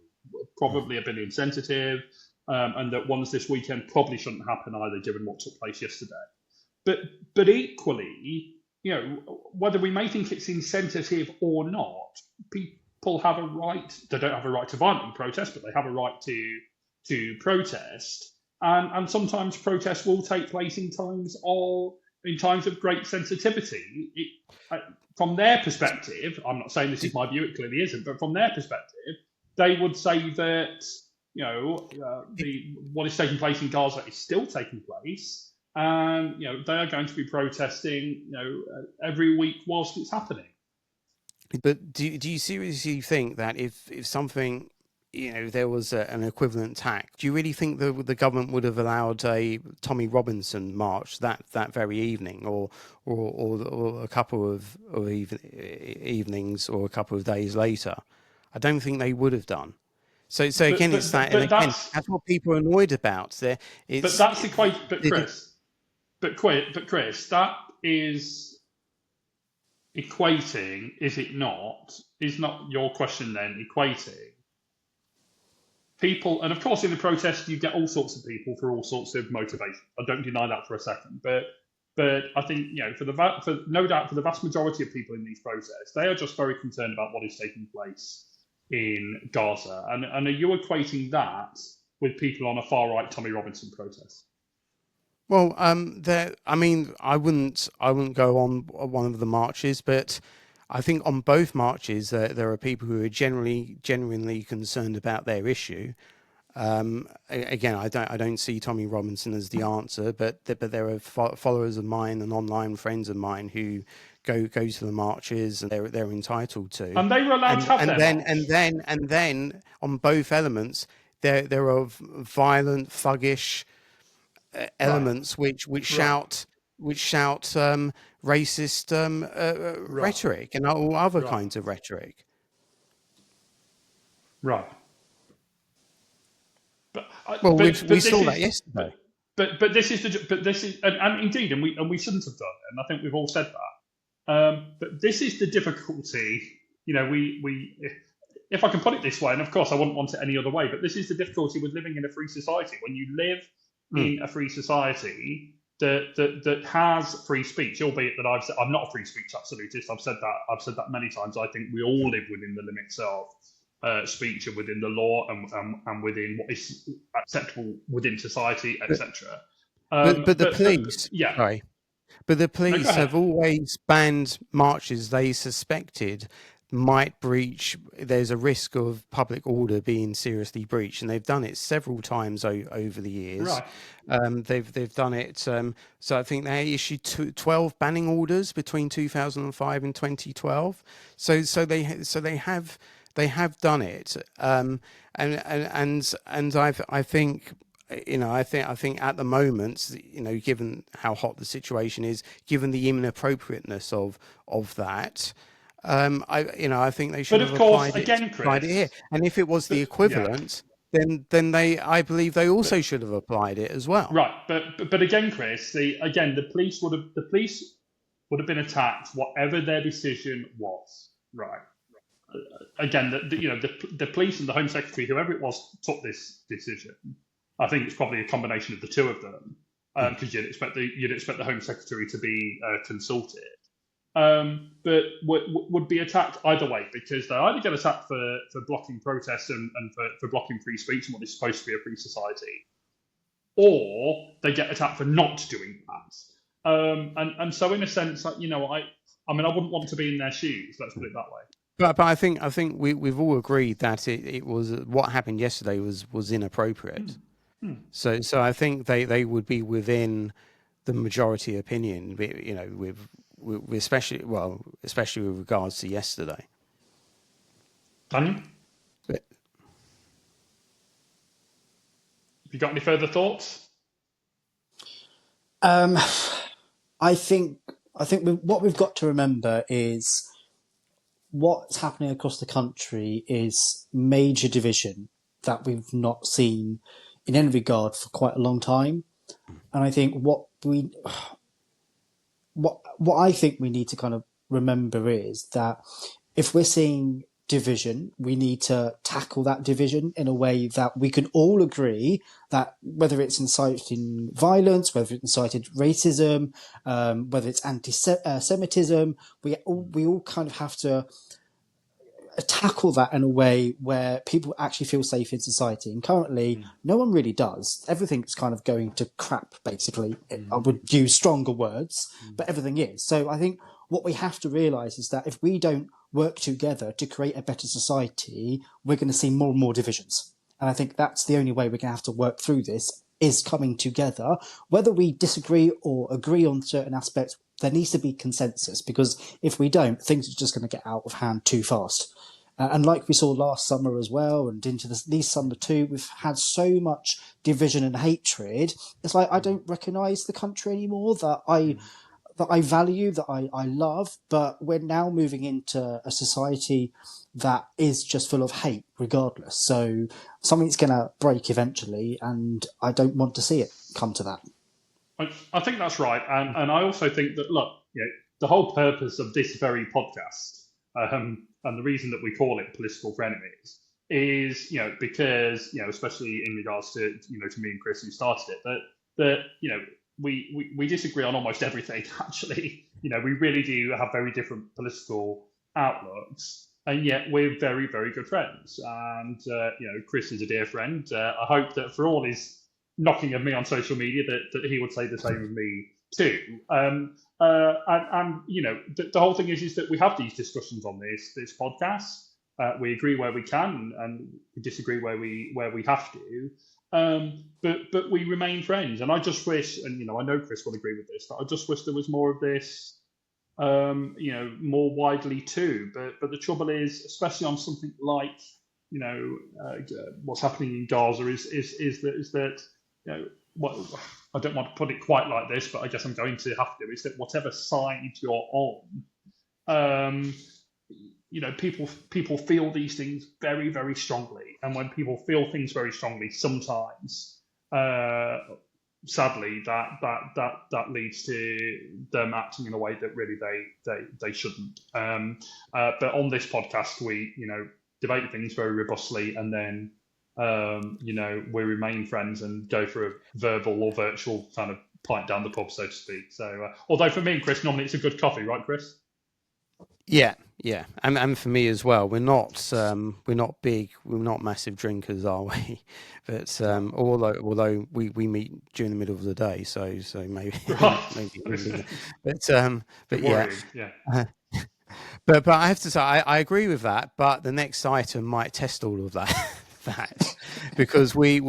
probably a bit insensitive, and that ones this weekend probably shouldn't happen either, given what took place yesterday. But equally, whether we may think it's insensitive or not, people have a right. They don't have a right to violently protest, but they have a right to protest. And sometimes protests will take place in times of great sensitivity. From their perspective, I'm not saying this is my view; it clearly isn't. But from their perspective, they would say that what is taking place in Gaza is still taking place, and they are going to be protesting every week whilst it's happening. But do you seriously think that if something, there was an equivalent attack, do you really think the government would have allowed a Tommy Robinson march that very evening, or a couple of evenings, or a couple of days later? I don't think they would have done. So again, it's that, and again, that's what people are annoyed about. But that's Chris, that is equating, is it not? Is not your question then equating people? And of course, in the protest, you get all sorts of people for all sorts of motivations. I don't deny that for a second. But I think for no doubt for the vast majority of people in these protests, they are just very concerned about what is taking place in Gaza. And are you equating that with people on a far right Tommy Robinson protest? Well, I wouldn't go on one of the marches, but I think on both marches there are people who are genuinely concerned about their issue. Again, I don't see Tommy Robinson as the answer, but there are followers of mine and online friends of mine who go to the marches, and they're entitled to. And they were allowed to have their march. And then on both elements, there are violent, thuggish elements which shout racist rhetoric and all other kinds of rhetoric. Right. We saw that yesterday. But this is and indeed, and we shouldn't have done it, and I think we've all said that. But this is the difficulty. If I can put it this way, and of course I wouldn't want it any other way, but this is the difficulty with living in a free society. When you live in a free society that has free speech, albeit that I'm not a free speech absolutist. I've said that many times. I think we all live within the limits of speech and within the law and within what is acceptable within society, etc. But the police, sorry, but the police have always banned marches they suspected might breach. There's a risk of public order being seriously breached, and they've done it several times over the years. Right. They've done it. So I think they issued 12 banning orders between 2005 and 2012. So they have done it. And I think. I think at the moment, given how hot the situation is, given the inappropriateness of that, I think they should have applied it here. And if it was the equivalent, then I believe they also should have applied it as well. Right, but again, Chris, the police would have been attacked, whatever their decision was. Right. Again, the police and the Home Secretary, whoever it was, took this decision. I think it's probably a combination of the two of them, because you'd expect the Home Secretary to be consulted. But would be attacked either way, because they either get attacked for blocking protests and for blocking free speech and what is supposed to be a free society, or they get attacked for not doing that. And so in a sense, I mean, I wouldn't want to be in their shoes. Let's put it that way. But I think we've all agreed that it was what happened yesterday was inappropriate. So I think they would be within the majority opinion, you know, with especially with regards to yesterday. Daniel, But, have you got any further thoughts? I think what we've got to remember is what's happening across the country is major division that we've not seen in any regard for quite a long time. And I think what I think we need to kind of remember is that if we're seeing division, we need to tackle that division in a way that we can all agree that whether it's inciting violence, whether it's incited racism, whether it's anti-Semitism, we all kind of have to tackle that in a way where people actually feel safe in society. And currently, no one really does. Everything's kind of going to crap, basically. I would use stronger words, but everything is. So I think what we have to realise is that if we don't work together to create a better society, we're going to see more and more divisions. And I think that's the only way we're going to have to work through this, is coming together. Whether we disagree or agree on certain aspects, there needs to be consensus, because if we don't, things are just going to get out of hand too fast. And like we saw last summer as well, and into this summer too, we've had so much division and hatred. It's like I don't recognise the country anymore that I value, that I love, but we're now moving into a society that is just full of hate regardless. So something's going to break eventually, and I don't want to see it come to that. I think that's right. And I also think that, look, you know, the whole purpose of this very podcast, and the reason that we call it Political Frenemies, is, you know, because, you know, especially in regards to, you know, to me and Chris who started it, that you know, we disagree on almost everything, actually. You know, we really do have very different political outlooks, and yet we're very, very good friends. And, you know, Chris is a dear friend. I hope that for all his knocking of me on social media, that he would say the same of me too. And you know, the whole thing is that we have these discussions on this podcast. We agree where we can, and we disagree where we have to. But we remain friends, and I just wish, and you know, I know Chris will agree with this, that I just wish there was more of this, you know, more widely too. But the trouble is, especially on something like, you know, what's happening in Gaza, is that you know, what, I don't want to put it quite like this, but I guess I'm going to have to, is that whatever side you're on, you know, people feel these things very, very strongly. And when people feel things very strongly, sometimes, sadly, that leads to them acting in a way that really they shouldn't. But on this podcast, we, you know, debate things very robustly, and then, you know, we remain friends and go for a verbal or virtual kind of pint down the pub, so to speak. So, although for me and Chris, normally it's a good coffee, right, Chris? yeah, and for me as well. We're not massive drinkers, are we? But although we meet during the middle of the day, so maybe maybe. But yeah. But I have to say I agree with that. But the next item might test all of that. Because we're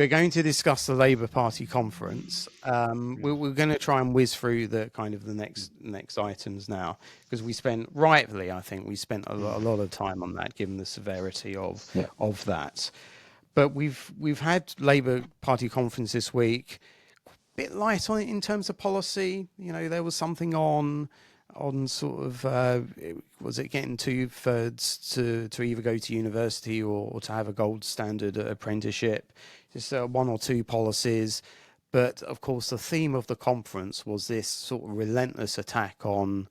going to discuss the Labour Party conference. We're going to try and whiz through the kind of the next items now, because rightfully I think we spent a lot of time on that, given the severity of that. But we've had Labour Party conference this week, a bit light on it in terms of policy. You know, there was something on sort of, was it getting 2/3 to either go to university or to have a gold standard apprenticeship? Just one or two policies. But of course, the theme of the conference was this sort of relentless attack on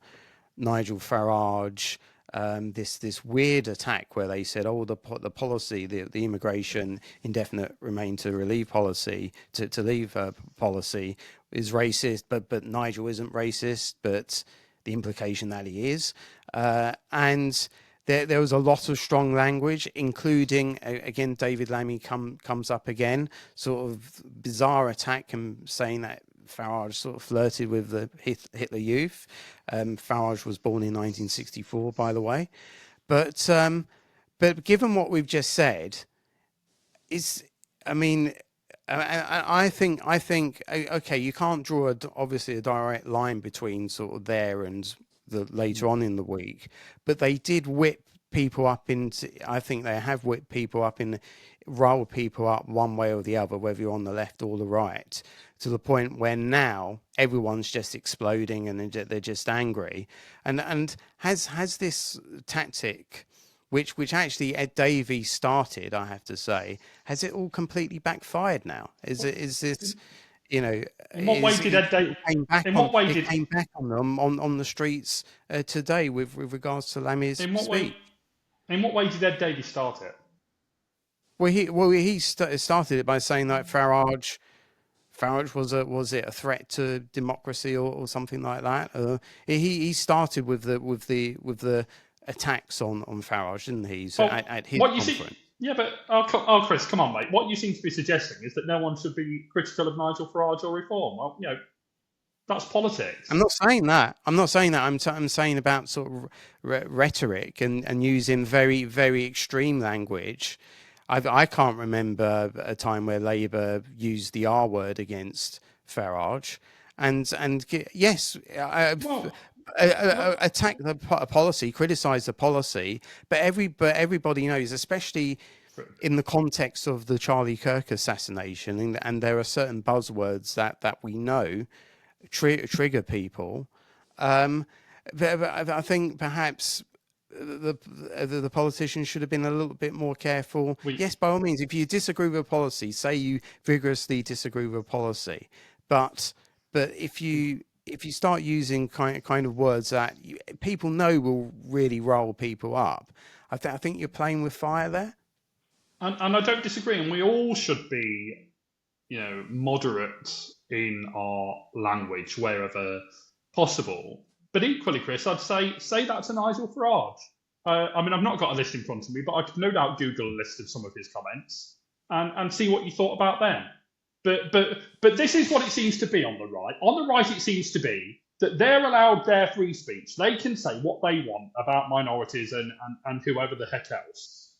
Nigel Farage. This weird attack where they said, oh, the policy, the immigration indefinite remain to relieve policy, to leave policy is racist, but Nigel isn't racist, but the implication that he is. And there was a lot of strong language, including, again, David Lammy comes up again, sort of bizarre attack and saying that Farage sort of flirted with the Hitler Youth. Farage was born in 1964, by the way. But given what we've just said, I think okay, you can't draw obviously a direct line between sort of there and the later on in the week, but they did whip people up into. I think they have whipped people up roll people up one way or the other, whether you're on the left or the right, to the point where now everyone's just exploding and they're just angry. And has this tactic, which actually Ed Davey started, I have to say, has it all completely backfired now? Is this, you know? In what way did Ed Davey? Came back on them on the streets today with regards to Lamia's speech. In what way did Ed Davey start it? Well, he started it by saying that Farage was it a threat to democracy or something like that? He started with the attacks on Farage, didn't he? So at his conference. Yeah, but Chris, come on, mate. What you seem to be suggesting is that no one should be critical of Nigel Farage or reform. Well, that's politics. I'm not saying that. I'm saying about sort of rhetoric and using very, very extreme language. I can't remember a time where Labour used the R word against Farage, and yes, attack the policy, criticise the policy, but everybody knows, especially in the context of the Charlie Kirk assassination, and there are certain buzzwords that we know trigger people. But I think perhaps the politicians should have been a little bit more careful. Yes, by all means, if you disagree with a policy, say you vigorously disagree with a policy, but if you start using kind of words that people know will really roll people up, I think you're playing with fire there. And I don't disagree, and we all should be, moderate in our language wherever possible. But equally, Chris, I'd say that to Nigel Farage. I've not got a list in front of me, but I could no doubt Google a list of some of his comments and see what you thought about them. But this is what it seems to be on the right. On the right, it seems to be that they're allowed their free speech. They can say what they want about minorities and whoever the heck else.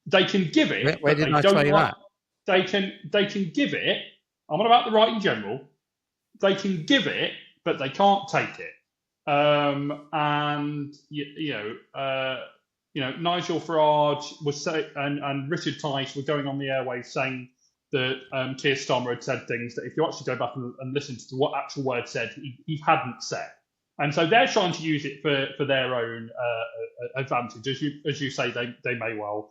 They can give it. Where did I say that? They can give it. I'm not about the right in general. They can give it, but they can't take it. Nigel Farage was and Richard Tice were going on the airwaves saying that Keir Starmer had said things that if you actually go back and listen to what actual words said, he hadn't said. And so they're trying to use it for their own advantage, as you say, they may well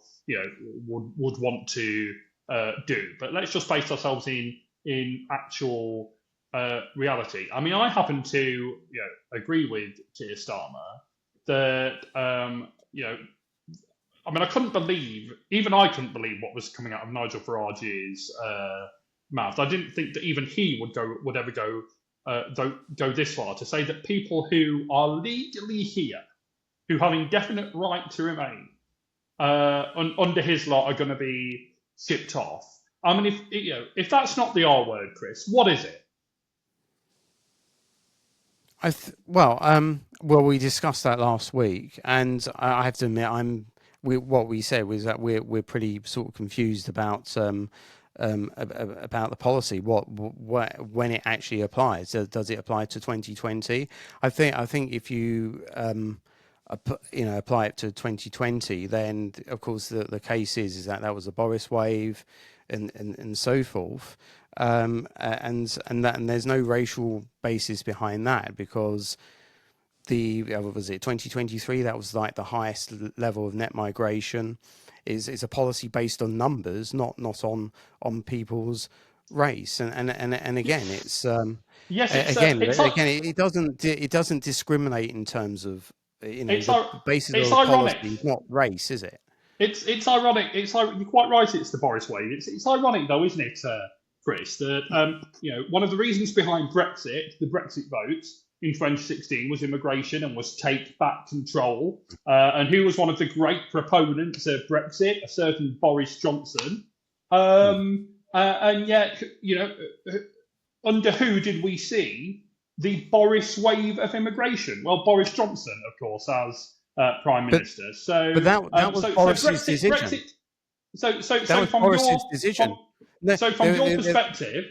would want to do. But let's just base ourselves in actual reality. I happen to agree with Keir Starmer that I couldn't believe what was coming out of Nigel Farage's mouth. I didn't think that even he would ever go this far to say that people who are legally here, who have indefinite right to remain under his law, are going to be shipped off. If that's not the R word, Chris, what is it? We discussed that last week, and I have to admit, what we said was that we're pretty sort of confused about the policy. When it actually applies, does it apply to 2020? I think if you apply it to 2020, then of course the case is that was a Boris wave, and so forth. And there's no racial basis behind that, because was it 2023? That was like the highest level of net migration. Is a policy based on numbers, not on people's race. And again, it's it doesn't discriminate in terms of the basis of the policy, not race, is it? It's ironic. You're quite right. It's the Boris wave. It's ironic though, isn't it, Chris? That one of the reasons behind Brexit, the Brexit vote in 2016, was immigration and was take back control. And who was one of the great proponents of Brexit? A certain Boris Johnson. And yet, under who did we see the Boris wave of immigration? Well, Boris Johnson, of course, as Prime Minister. But that was Boris's decision. That was Boris's decision. From your perspective.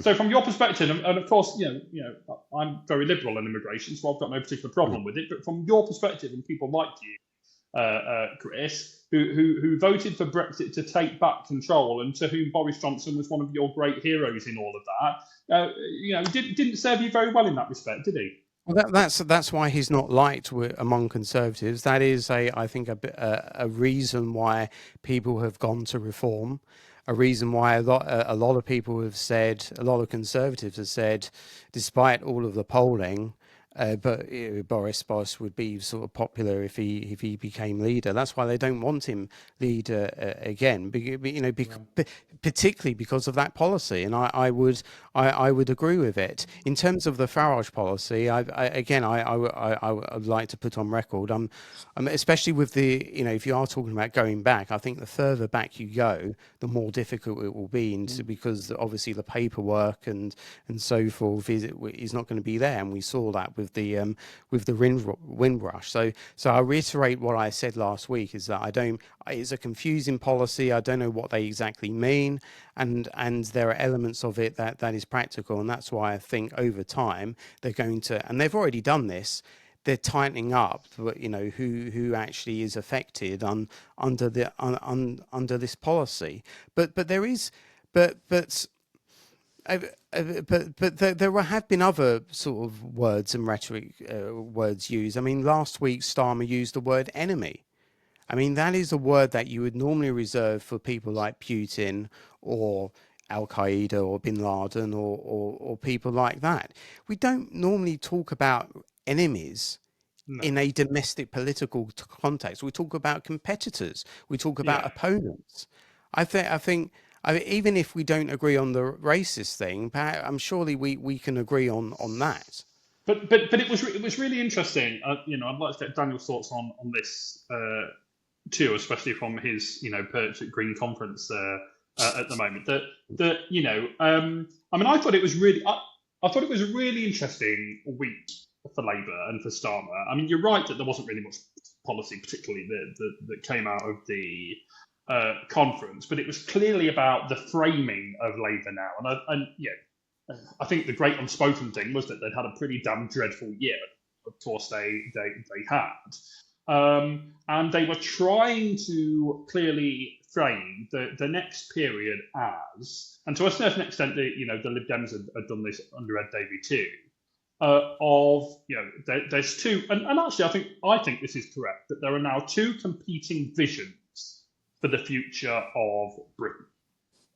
So from your perspective, and of course, I'm very liberal on immigration, so I've got no particular problem with it. But from your perspective, and people like you, Chris, who voted for Brexit to take back control, and to whom Boris Johnson was one of your great heroes in all of that, didn't serve you very well in that respect, did he? Well, that's why he's not liked among Conservatives. That is, I think, a reason why people have gone to reform. A reason why a lot of people have said, a lot of Conservatives have said, despite all of the polling, but Boris would be sort of popular if he became leader. That's why they don't want him leader again, particularly because of that policy. And I would agree with it. In terms of the Farage policy, I would like to put on record. Especially with if you are talking about going back, I think the further back you go, the more difficult it will be, because obviously the paperwork and so forth is not going to be there, and we saw that with the Windrush. So I reiterate what I said last week, is that it's a confusing policy. I don't know what they exactly mean, and there are elements of it that is practical, and that's why I think over time they're going to, and they've already done this, they're tightening up, who actually is affected under this policy. But there have been other sort of words and rhetoric words used. I mean, last week Starmer used the word enemy. I mean, that is a word that you would normally reserve for people like Putin or Al Qaeda or Bin Laden or people like that. We don't normally talk about enemies in a domestic political context. We talk about competitors. We talk about opponents. I think even if we don't agree on the racist thing, I'm surely we can agree on that. But it was really interesting. I'd like to get Daniel's thoughts on this too, especially from his perch at Green Conference at the moment. I thought it was really a really interesting week for Labour and for Starmer. I mean, you're right that there wasn't really much policy, particularly that came out of the conference, but it was clearly about the framing of Labour now. I think the great unspoken thing was that they'd had a pretty damn dreadful year. Of course, they had, and they were trying to clearly frame the next period as, and to a certain extent, the Lib Dems had done this under Ed Davey too. There's two, and actually, I think this is correct, that there are now two competing visions for the future of Britain.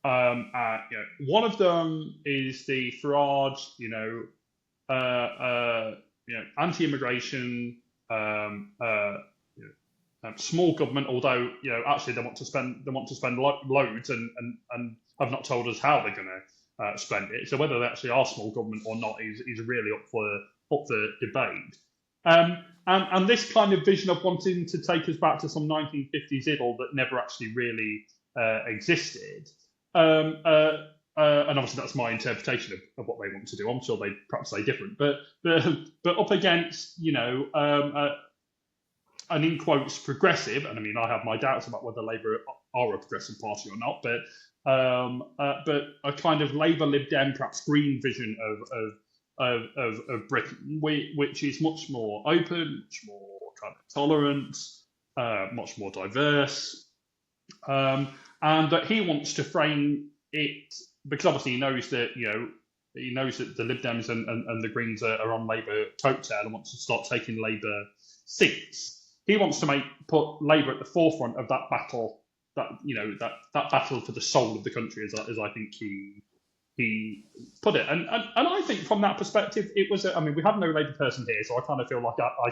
One of them is the Farage, anti-immigration, small government. Although actually they want to spend loads and have not told us how they're going to spend it. So whether they actually are small government or not is really up for debate. And this kind of vision of wanting to take us back to some 1950s idyll that never actually really existed. And obviously that's my interpretation of what they want to do. I'm sure they perhaps say different, but up against an in quotes progressive, and I mean I have my doubts about whether Labour are a progressive party or not, but a kind of Labour Lib Dem perhaps Green vision of Britain, which is much more open, much more kind of tolerant, much more diverse. And that he wants to frame it because obviously he knows that the Lib Dems and the Greens are on Labour coattail and wants to start taking Labour seats. He wants to put Labour at the forefront of that battle, that battle for the soul of the country, as I think he put it. And I think from that perspective, it was. We have no Labour person here, so I kind of feel like I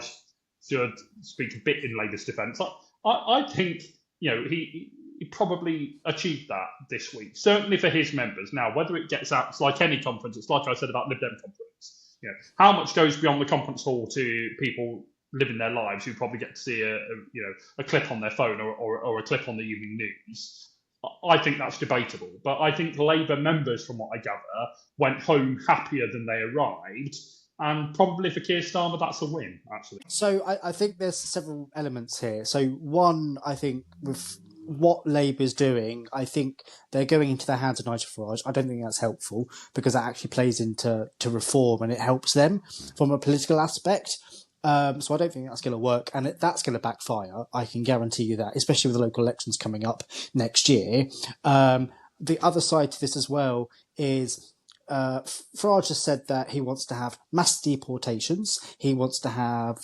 should speak a bit in Labour's defence. I think he probably achieved that this week, certainly for his members. Now, whether it gets out, it's like any conference. It's like I said about Lib Dem conference. How much goes beyond the conference hall to people living their lives who probably get to see a clip on their phone or a clip on the evening news. I think that's debatable. But I think Labour members, from what I gather, went home happier than they arrived. And probably for Keir Starmer, that's a win, actually. So I think there's several elements here. So one, I think with what Labour's doing, I think they're going into the hands of Nigel Farage. I don't think that's helpful because that actually plays into reform and it helps them from a political aspect. So I don't think that's going to work, and that's going to backfire. I can guarantee you that, especially with the local elections coming up next year. The other side to this as well is Farage has said that he wants to have mass deportations. He wants to have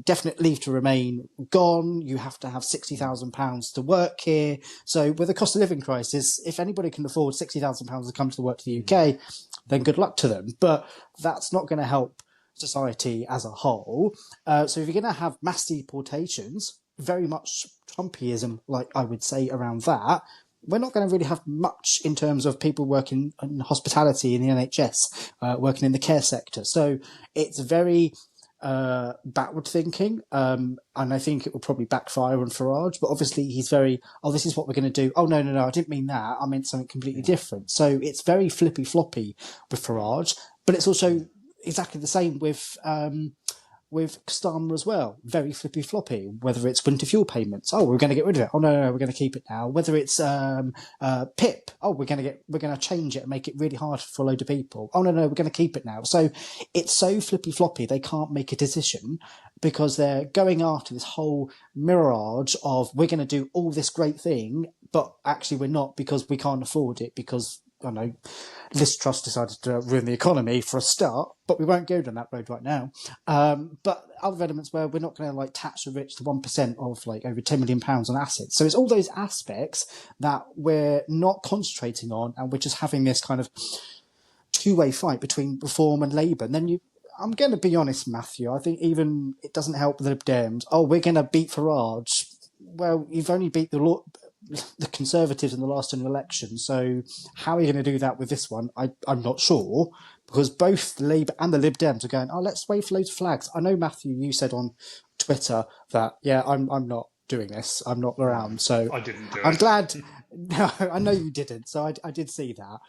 definite leave to remain gone. You have to have £60,000 to work here. So with the cost of living crisis, if anybody can afford £60,000 to come to work to the UK, then good luck to them. But that's not going to help society as a whole. So if you're going to have mass deportations, very much Trumpyism, like I would say around that, we're not going to really have much in terms of people working in hospitality in the NHS, working in the care sector. So it's very backward thinking, and I think it will probably backfire on Farage. But obviously he's very, this is what we're going to do. Oh, no, I didn't mean that. I meant something completely different. So it's very flippy-floppy with Farage, but it's also exactly the same with Starmer as well. Very flippy floppy. Whether it's winter fuel payments, we're going to get rid of it. Oh no, we're going to keep it now. Whether it's PIP, we're going to change it and make it really hard for a load of people. Oh no, we're going to keep it now. So it's so flippy floppy they can't make a decision because they're going after this whole mirage of we're going to do all this great thing, but actually we're not because we can't afford it because I don't know, Liz Truss decided to ruin the economy for a start, but we won't go down that road right now. But other elements where we're not going to tax the rich to 1% of over £10 million on assets. So it's all those aspects that we're not concentrating on, and we're just having this kind of two-way fight between Reform and Labour. And then I'm going to be honest, Matthew, I think even it doesn't help the Lib Dems. We're going to beat Farage. Well, you've only beat the Conservatives in the last election, so how are you going to do that with this one? I'm not sure, because both the Labour and the Lib Dems are going, let's wave loads of flags. I know, Matthew, you said on Twitter that, I'm not doing this. I'm not around, so I didn't do I'm it. glad. No, I know you didn't, so I did see that.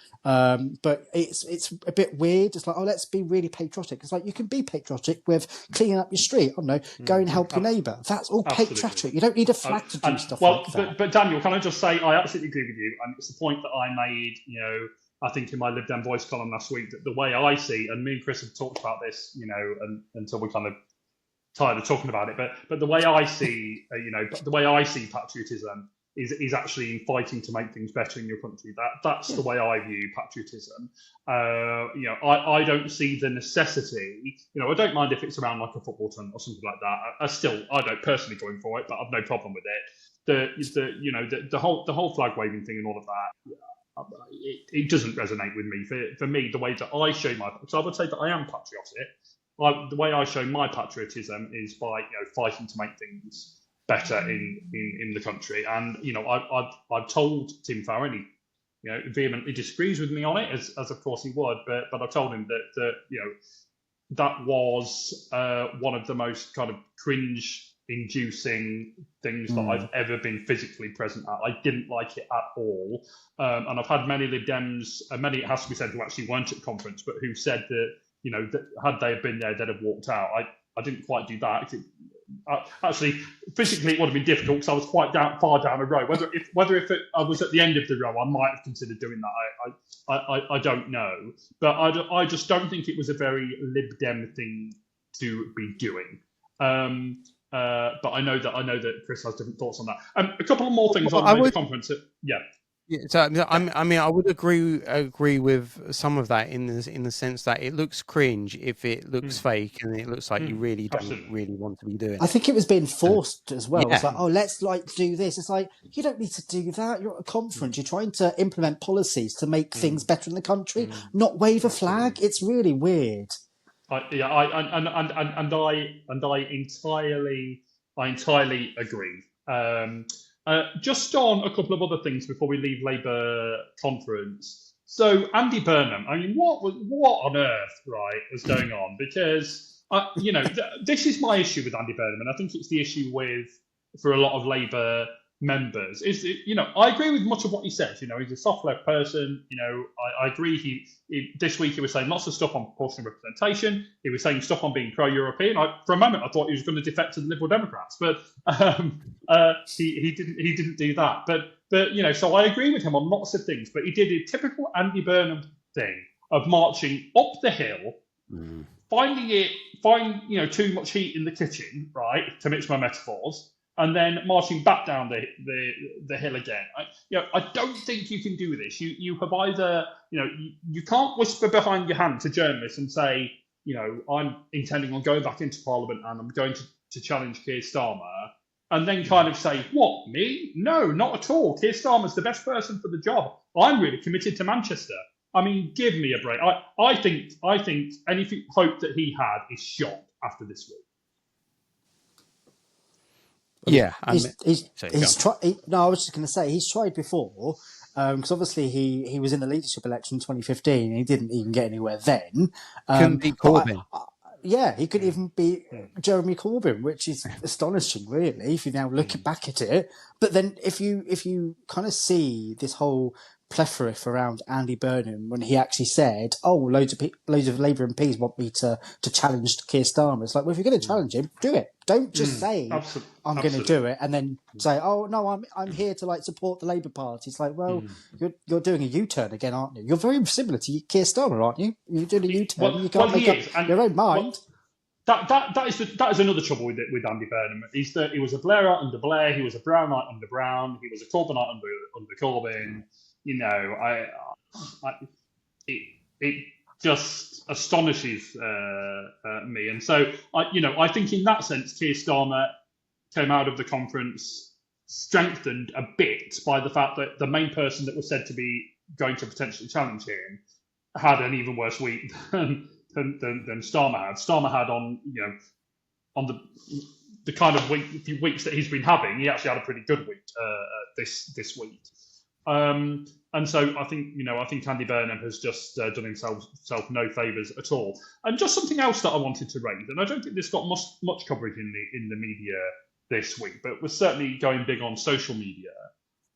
But it's a bit weird. It's let's be really patriotic. It's you can be patriotic with cleaning up your street. I don't know, go and help your neighbour. That's all patriotic. You don't need a flag to do stuff like that. But Daniel, can I just say, I absolutely agree with you, and it's the point that I made, I think in my Lib Dem Voice column last week, that the way I see, and me and Chris have talked about this, until we kind of tired of talking about it, but the way I see, the way I see patriotism is actually in fighting to make things better in your country. That's the way I view patriotism. I don't see the necessity. I don't mind if it's around a football tournament or something like that. I don't personally going for it, but I've no problem with it. The whole flag waving thing and all of that. It doesn't resonate with me. For me, the way that I show so I would say that I am patriotic. The way I show my patriotism is by fighting to make things better in the country. And I've told Tim Farron, he vehemently disagrees with me on it, as of course he would, but I've told him that that was one of the most kind of cringe-inducing things that I've ever been physically present at. I didn't like it at all, and I've had many Lib Dems, many, it has to be said, who actually weren't at the conference, but who said that that had they been there, they'd have walked out. I didn't quite do that. Actually, physically, it would have been difficult because I was quite far down a row. Whether if I was at the end of the row, I might have considered doing that. I don't know, but I just don't think it was a very Lib Dem thing to be doing. But I know that Chris has different thoughts on that. A couple of more things on the conference. Yeah, so I would agree with some of that in the sense that it looks cringe if it looks fake and it looks like you really don't really want to be doing it. I think it was being forced as well. Yeah. It's let's do this. It's you don't need to do that. You're at a conference. You're trying to implement policies to make things better in the country, not wave a flag. It's really weird. I entirely agree. Just on a couple of other things before we leave Labour conference. So Andy Burnham, what on earth, right, was going on? Because this is my issue with Andy Burnham, and I think it's the issue for a lot of Labour members. I agree with much of what he says. He's a soft left person. I agree. This week he was saying lots of stuff on proportional representation. He was saying stuff on being pro-European. For a moment I thought he was going to defect to the Liberal Democrats, but he didn't do that. But so I agree with him on lots of things. But he did a typical Andy Burnham thing of marching up the hill, find too much heat in the kitchen, right, to mix my metaphors, and then marching back down the hill again. I don't think you can do this. You have either, you can't whisper behind your hand to journalists and say, I'm intending on going back into Parliament and I'm going to challenge Keir Starmer, and then kind of say, what, me? No, not at all. Keir Starmer's the best person for the job. I'm really committed to Manchester. I mean, give me a break. I think any hope that he had is shot after this week. Yeah, he's tried. No, I was just going to say he's tried before, because obviously he was in the leadership election in 2015 and he didn't even get anywhere then. Couldn't beat Corbyn. He couldn't even beat Jeremy Corbyn, which is astonishing, really, if you now look back at it. But then if you kind of see this whole plethora around Andy Burnham when he actually said, loads of Labour MPs want me to challenge Keir Starmer. It's like, well, if you're going to challenge him, do it. Don't just say, I'm going to do it, and then say, oh, no, I'm here to support the Labour Party. It's like, well, you're doing a U-turn again, aren't you? You're very similar to Keir Starmer, aren't you? You're doing a U-turn. You can't make up your own mind. That is another trouble with Andy Burnham. Is that he was a Blairite under Blair, he was a Brownite under Brown, he was a Corbynite under Corbyn. It just astonishes me. And so, I think in that sense, Keir Starmer came out of the conference strengthened a bit by the fact that the main person that was said to be going to potentially challenge him had an even worse week than Starmer had. Starmer had on the kind of few weeks that he's been having, he actually had a pretty good week this week. And so I think Andy Burnham has just done himself no favours at all. And just something else that I wanted to raise, and I don't think this got much coverage in the media this week, but was certainly going big on social media.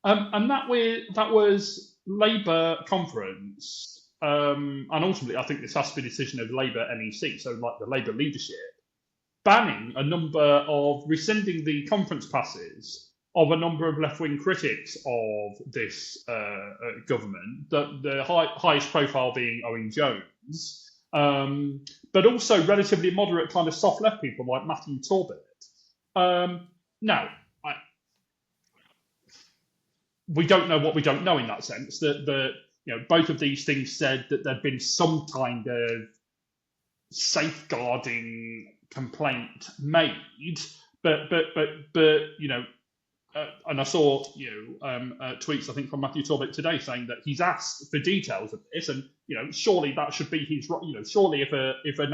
And that was Labour conference, and ultimately I think this has to be a decision of Labour NEC, so like the Labour leadership, banning a number of rescinding the conference passes of a number of left-wing critics of this government, the highest profile being Owen Jones, but also relatively moderate kind of soft left people like Mathew Hulbert. Now, we don't know what we don't know in that sense. That both of these things said that there'd been some kind of safeguarding complaint made, but and I saw tweets I think from Mathew Hulbert today saying that he's asked for details of this, and surely that should be his. Surely if an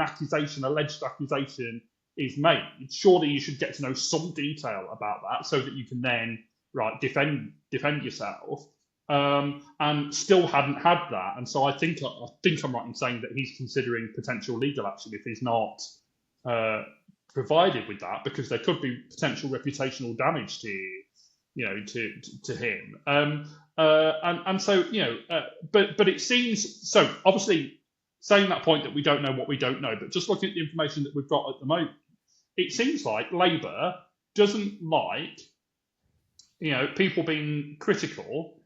alleged accusation is made, surely you should get to know some detail about that so that you can then defend yourself. And still hadn't had that, and so I think I'm right in saying that he's considering potential legal action if he's not provided with that, because there could be potential reputational damage to him. And so but it seems so. Obviously, saying that point that we don't know what we don't know, but just looking at the information that we've got at the moment, it seems like Labour doesn't like people being critical,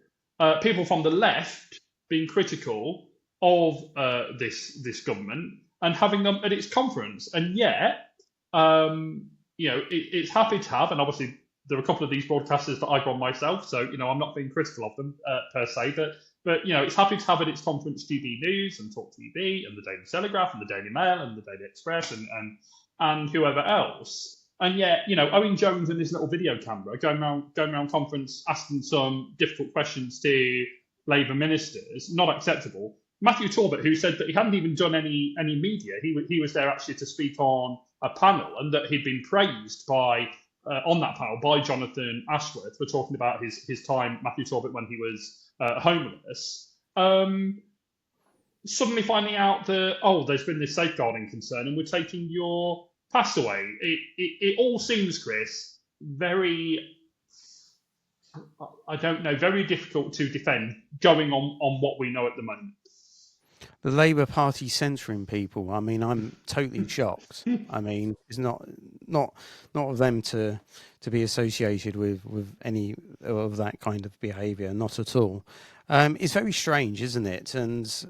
people from the left being critical of this government and having them at its conference, and yet it's happy to have, and obviously there are a couple of these broadcasters that I've run myself, so I'm not being critical of them per se, but it's happy to have at its conference GB News and Talk TV and the Daily Telegraph and the Daily Mail and the Daily Express and whoever else, and yet Owen Jones and his little video camera going around conference asking some difficult questions to Labour ministers, not acceptable. Mathew Hulbert, who said that he hadn't even done any media, he was there actually to speak on a panel, and that he'd been praised by on that panel by Jonathan Ashworth for talking about his time, Mathew Hulbert, when he was homeless. Suddenly finding out that there's been this safeguarding concern and we're taking your pass away. It all seems, Chris, very I don't know, very difficult to defend going on what we know at the moment. The Labour Party censoring people. I mean, I'm totally shocked. I mean, it's not of them to be associated with any of that kind of behaviour. Not at all. It's very strange, isn't it? And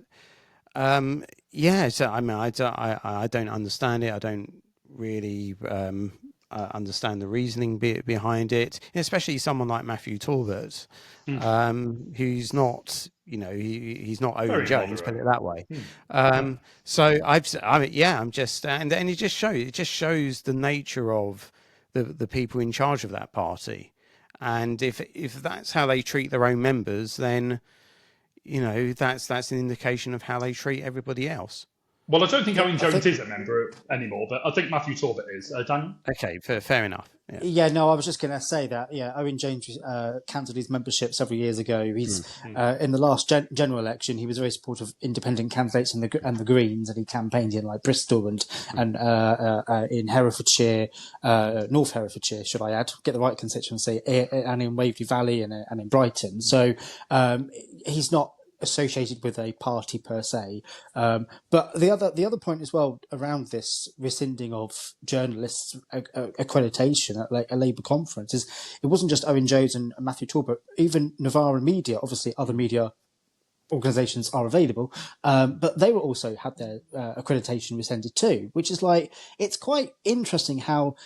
yeah, so I mean, I don't understand it. I don't really understand the reasoning behind it, especially someone like Mathew Hulbert, who's not, he's not Owen Very Jones, put moderate. it that way. So I'm just, and it just shows the nature of the people in charge of that party, and if that's how they treat their own members, then that's an indication of how they treat everybody else. Well, I don't think Owen Jones is a member anymore, but I think Mathew Hulbert is. Daniel? Okay, fair enough. Yeah, no, I was just going to say that. Yeah, Owen Jones cancelled his membership several years ago. He's in the last general election, he was very supportive of independent candidates and the Greens, and he campaigned in like Bristol and in Herefordshire, North Herefordshire, should I add, get the right constituency, and in Waverley Valley and in Brighton. So he's not associated with a party per se, but the other point as well around this rescinding of journalists' accreditation at a Labour conference is it wasn't just Owen Jones and Mathew Hulbert, even Novara Media. Obviously, other media organisations are available, but they were also had their accreditation rescinded too, which is like, it's quite interesting how,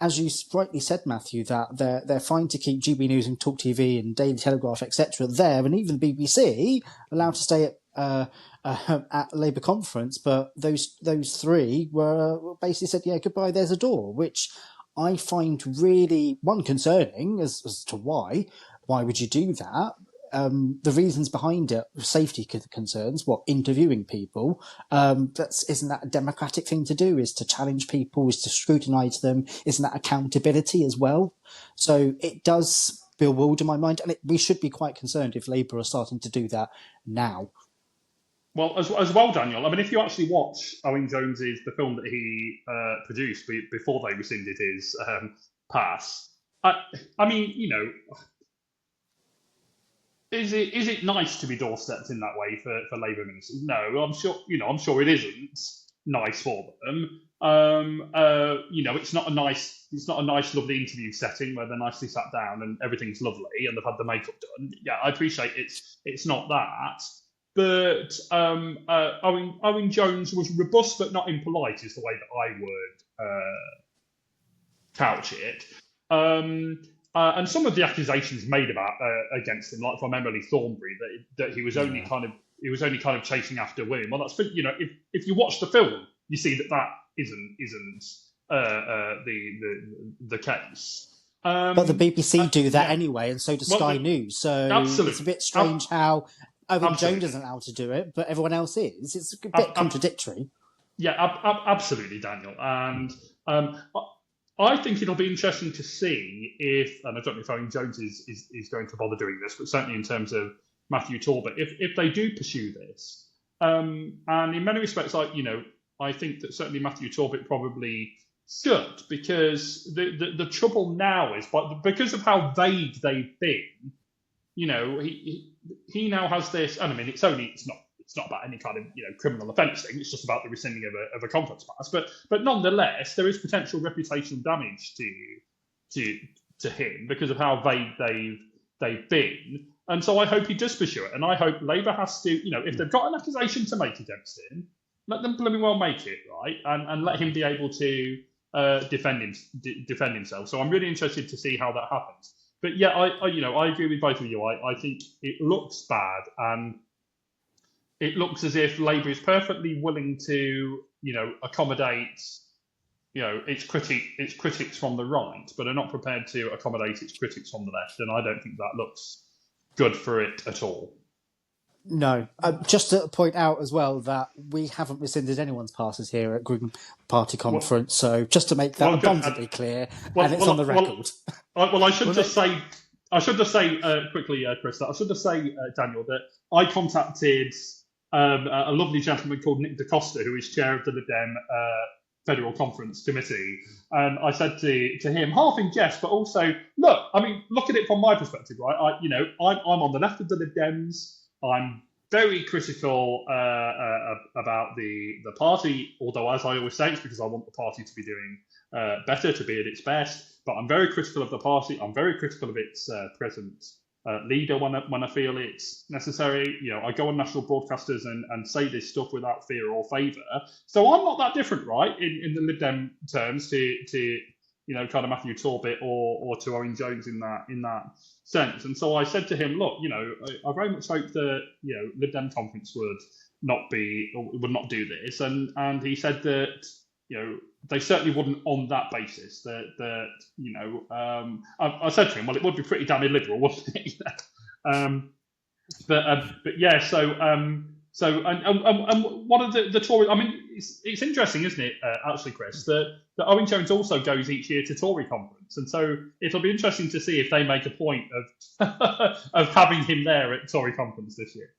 as you rightly said, Matthew, that they're fine to keep GB News and Talk TV and Daily Telegraph, etc., there, and even the BBC allowed to stay at Labour conference, but those three were basically said, yeah, goodbye, there's a door, which I find really, one, concerning as to why would you do that? The reasons behind it, safety concerns, interviewing people, isn't that a democratic thing to do, is to challenge people, is to scrutinise them, isn't that accountability as well? So it does bewilder my mind, and we should be quite concerned if Labour are starting to do that now. Well, as well, Daniel, I mean, if you actually watch Owen Jones's, the film that he produced before they rescinded his pass, I mean, is it nice to be doorstepped in that way for Labour ministers? No, I'm sure it isn't nice for them. It's not a nice, lovely interview setting where they're nicely sat down and everything's lovely and they've had the makeup done. Yeah, I appreciate it's not that. But Owen Jones was robust but not impolite, is the way that I would couch it. And some of the accusations made against him, like from Emily Thornberry, that he was only kind of chasing after women. Well, that's, if you watch the film, you see that isn't the case. But the BBC do that anyway, and so does Sky News. So absolutely. It's a bit strange how Owen Jones isn't allowed to do it, but everyone else is. It's a bit contradictory. Yeah, absolutely, Daniel. And I think it'll be interesting to see if, and I don't know if Owen Jones is going to bother doing this, but certainly in terms of Mathew Hulbert, if they do pursue this, and in many respects, I think that certainly Mathew Hulbert probably should, because the trouble now is, because of how vague they've been, he now has this, and I mean, it's not about any kind of criminal offence thing. It's just about the rescinding of a conference pass. But nonetheless, there is potential reputational damage to him because of how vague they've been. And so I hope he does pursue it. And I hope Labour has to, if they've got an accusation to make against him, let them blooming well make it, right? And let him be able to defend himself. So I'm really interested to see how that happens. But yeah, I agree with both of you. I think it looks bad, and it looks as if Labour is perfectly willing to, accommodate, its critics from the right, but are not prepared to accommodate its critics from the left. And I don't think that looks good for it at all. No. Just to point out as well that we haven't rescinded anyoyone's passes here at Green Party Conference, so just to make that abundantly clear, and it's on the record. I should just say quickly, Chris, that I should just say, Daniel, that I contacted a lovely gentleman called Nick DaCosta, who is chair of the Lib Dem Federal Conference Committee. And I said to him, half in jest, but also, look, I mean, look at it from my perspective, right? I'm on the left of the Lib Dems. I'm very critical about the party, although, as I always say, it's because I want the party to be doing better, to be at its best. But I'm very critical of the party. I'm very critical of its present leader when I feel it's necessary. I go on national broadcasters and say this stuff without fear or favour. So I'm not that different, right, in the Lib Dem terms to kind of Mathew Hulbert or to Owen Jones in that sense. And so I said to him, look, I very much hope that Lib Dem conference would not do this, and he said that they certainly wouldn't on that basis. That I said to him, well, it would be pretty damn illiberal, wouldn't it? But yeah, so one of the Tory, I mean, it's interesting, isn't it, actually, Chris, that Owen Jones also goes each year to Tory conference, and so it'll be interesting to see if they make a point of of having him there at Tory conference this year.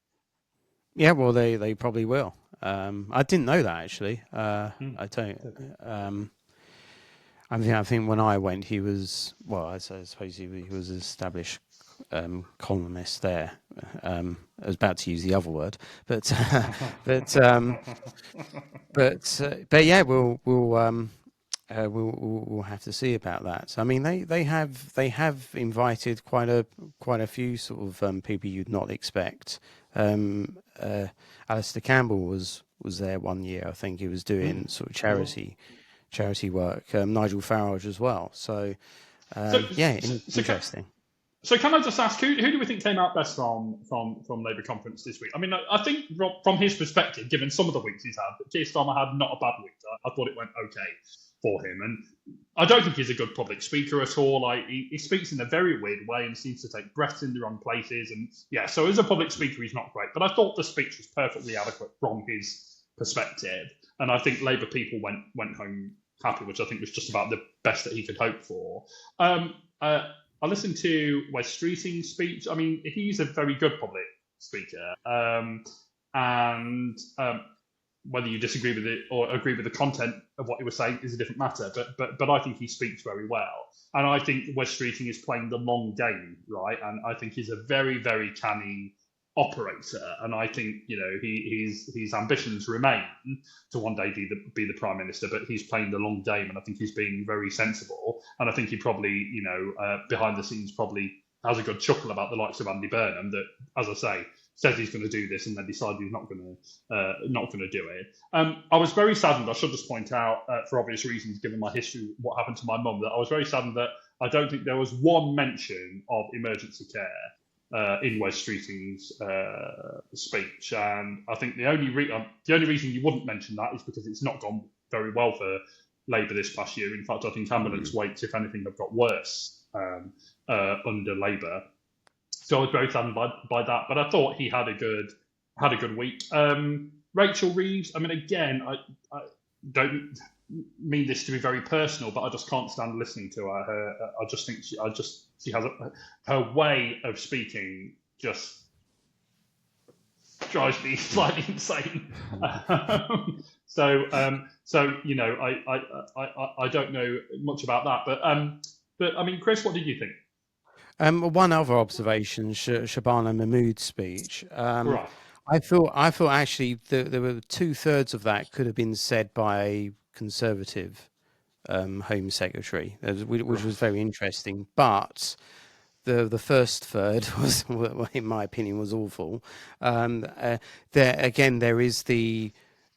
Yeah, well, they probably will. I didn't know that, actually. I don't. I think when I went, he was, well, I suppose he was an established columnist there. I was about to use the other word, but yeah, we'll have to see about that. I mean, they have invited quite a few sort of people you'd not expect. Alistair Campbell was there one year. I think he was doing sort of charity work. Nigel Farage as well. So interesting. So can I just ask, who do we think came out best from Labour conference this week? I mean, I think from his perspective, given some of the weeks he's had, Keir Starmer had not a bad week. I thought it went okay for him, and I don't think he's a good public speaker at all. He speaks in a very weird way and seems to take breaths in the wrong places. And yeah, so as a public speaker, he's not great. But I thought the speech was perfectly adequate from his perspective, and I think Labour people went home happy, which I think was just about the best that he could hope for. I listened to Wes Streeting's speech. I mean, he's a very good public speaker, and whether you disagree with it or agree with the content of what he was saying is a different matter. But I think he speaks very well, and I think Wes Streeting is playing the long game, right? And I think he's a very, very canny operator, and I think his ambitions remain to one day be the prime minister, but he's playing the long game, and I think he's being very sensible, and I think he probably behind the scenes probably has a good chuckle about the likes of Andy Burnham that, as I say, says he's going to do this and then decided he's not going to do it. I was very saddened. I should just point out, for obvious reasons, given my history, what happened to my mum, that I was very saddened that I don't think there was one mention of emergency care in Wes Streeting's speech, and I think the only reason you wouldn't mention that is because it's not gone very well for Labour this past year. In fact, I think ambulance waits, if anything, have got worse under Labour. So I was very saddened by that, but I thought he had a good week. Rachel Reeves, I mean, again, I don't mean this to be very personal, but I just can't stand listening to her. I just think she has her way of speaking just drives me slightly insane. So I don't know much about that, but I mean, Chris, what did you think? One other observation, Shabana Mahmood's speech. Right. I thought actually there were 2/3 of that could have been said by a Conservative Home Secretary, which was very interesting. But the first third was, in my opinion, was awful. There is the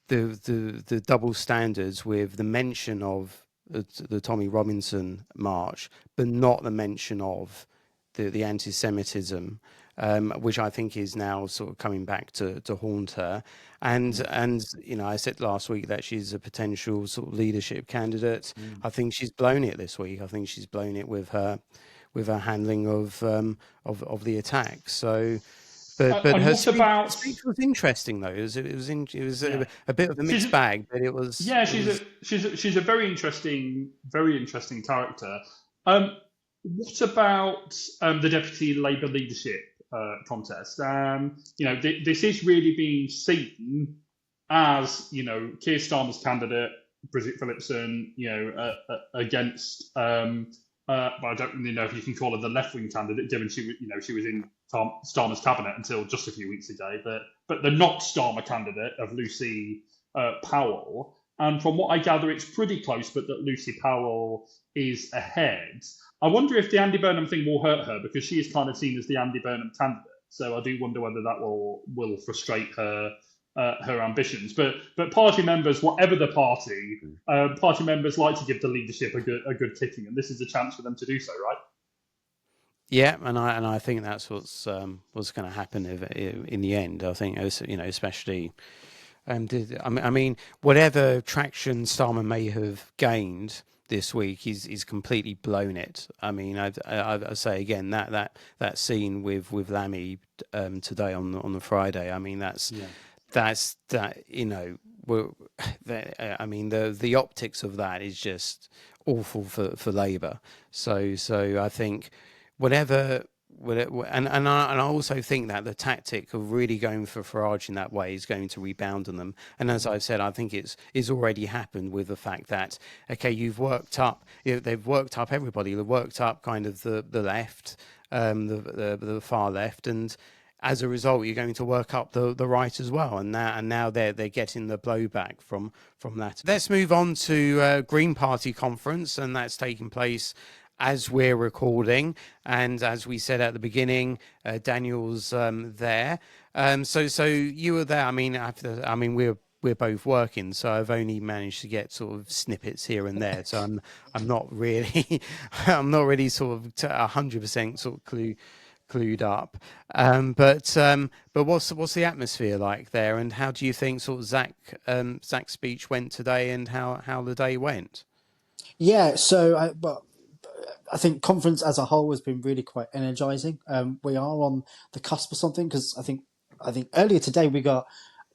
double standards with the mention of the Tommy Robinson march, but not the mention of the anti-Semitism, which I think is now sort of coming back to haunt her. And I said last week that she's a potential sort of leadership candidate. I think she's blown it this week. I think she's blown it with her handling of the attack. So, but her speech was interesting though. It was a bit of a mixed bag, but it was. Yeah, she's a very interesting character. What about the deputy Labour leadership contest? This is really being seen as Keir Starmer's candidate Bridget Phillipson, against. But I don't really know if you can call her the left-wing candidate, given she was in Starmer's cabinet until just a few weeks ago. But the not Starmer candidate of Lucy Powell, and from what I gather, it's pretty close, but that Lucy Powell is ahead. I wonder if the Andy Burnham thing will hurt her, because she is kind of seen as the Andy Burnham candidate. So I do wonder whether that will frustrate her ambitions. But party members, whatever the party, party members like to give the leadership a good kicking, and this is a chance for them to do so, right? Yeah, and I think that's what's going to happen in the end. I think, especially. I mean, whatever traction Starmer may have gained this week, he's completely blown it. I mean, I say again that scene with Lammy today on the Friday. I mean, that's that. I mean, the optics of that is just awful for Labour. So I think whatever. And I also think that the tactic of really going for Farage in that way is going to rebound on them. And as I've said, I think it's already happened with the fact that, okay, they've worked up everybody. They've worked up kind of the left, the far left, and as a result, you're going to work up the right as well. And now they're getting the blowback from that. Let's move on to Green Party conference, and that's taking place as we're recording, and as we said at the beginning, Daniel's there. So you were there. I mean, we're both working, so I've only managed to get sort of snippets here and there. So I'm not really sort of 100% sort of clued up. But what's the atmosphere like there, and how do you think sort of Zach's speech went today, and how the day went? Yeah, so I think conference as a whole has been really quite energizing. We are on the cusp of something, because I think earlier today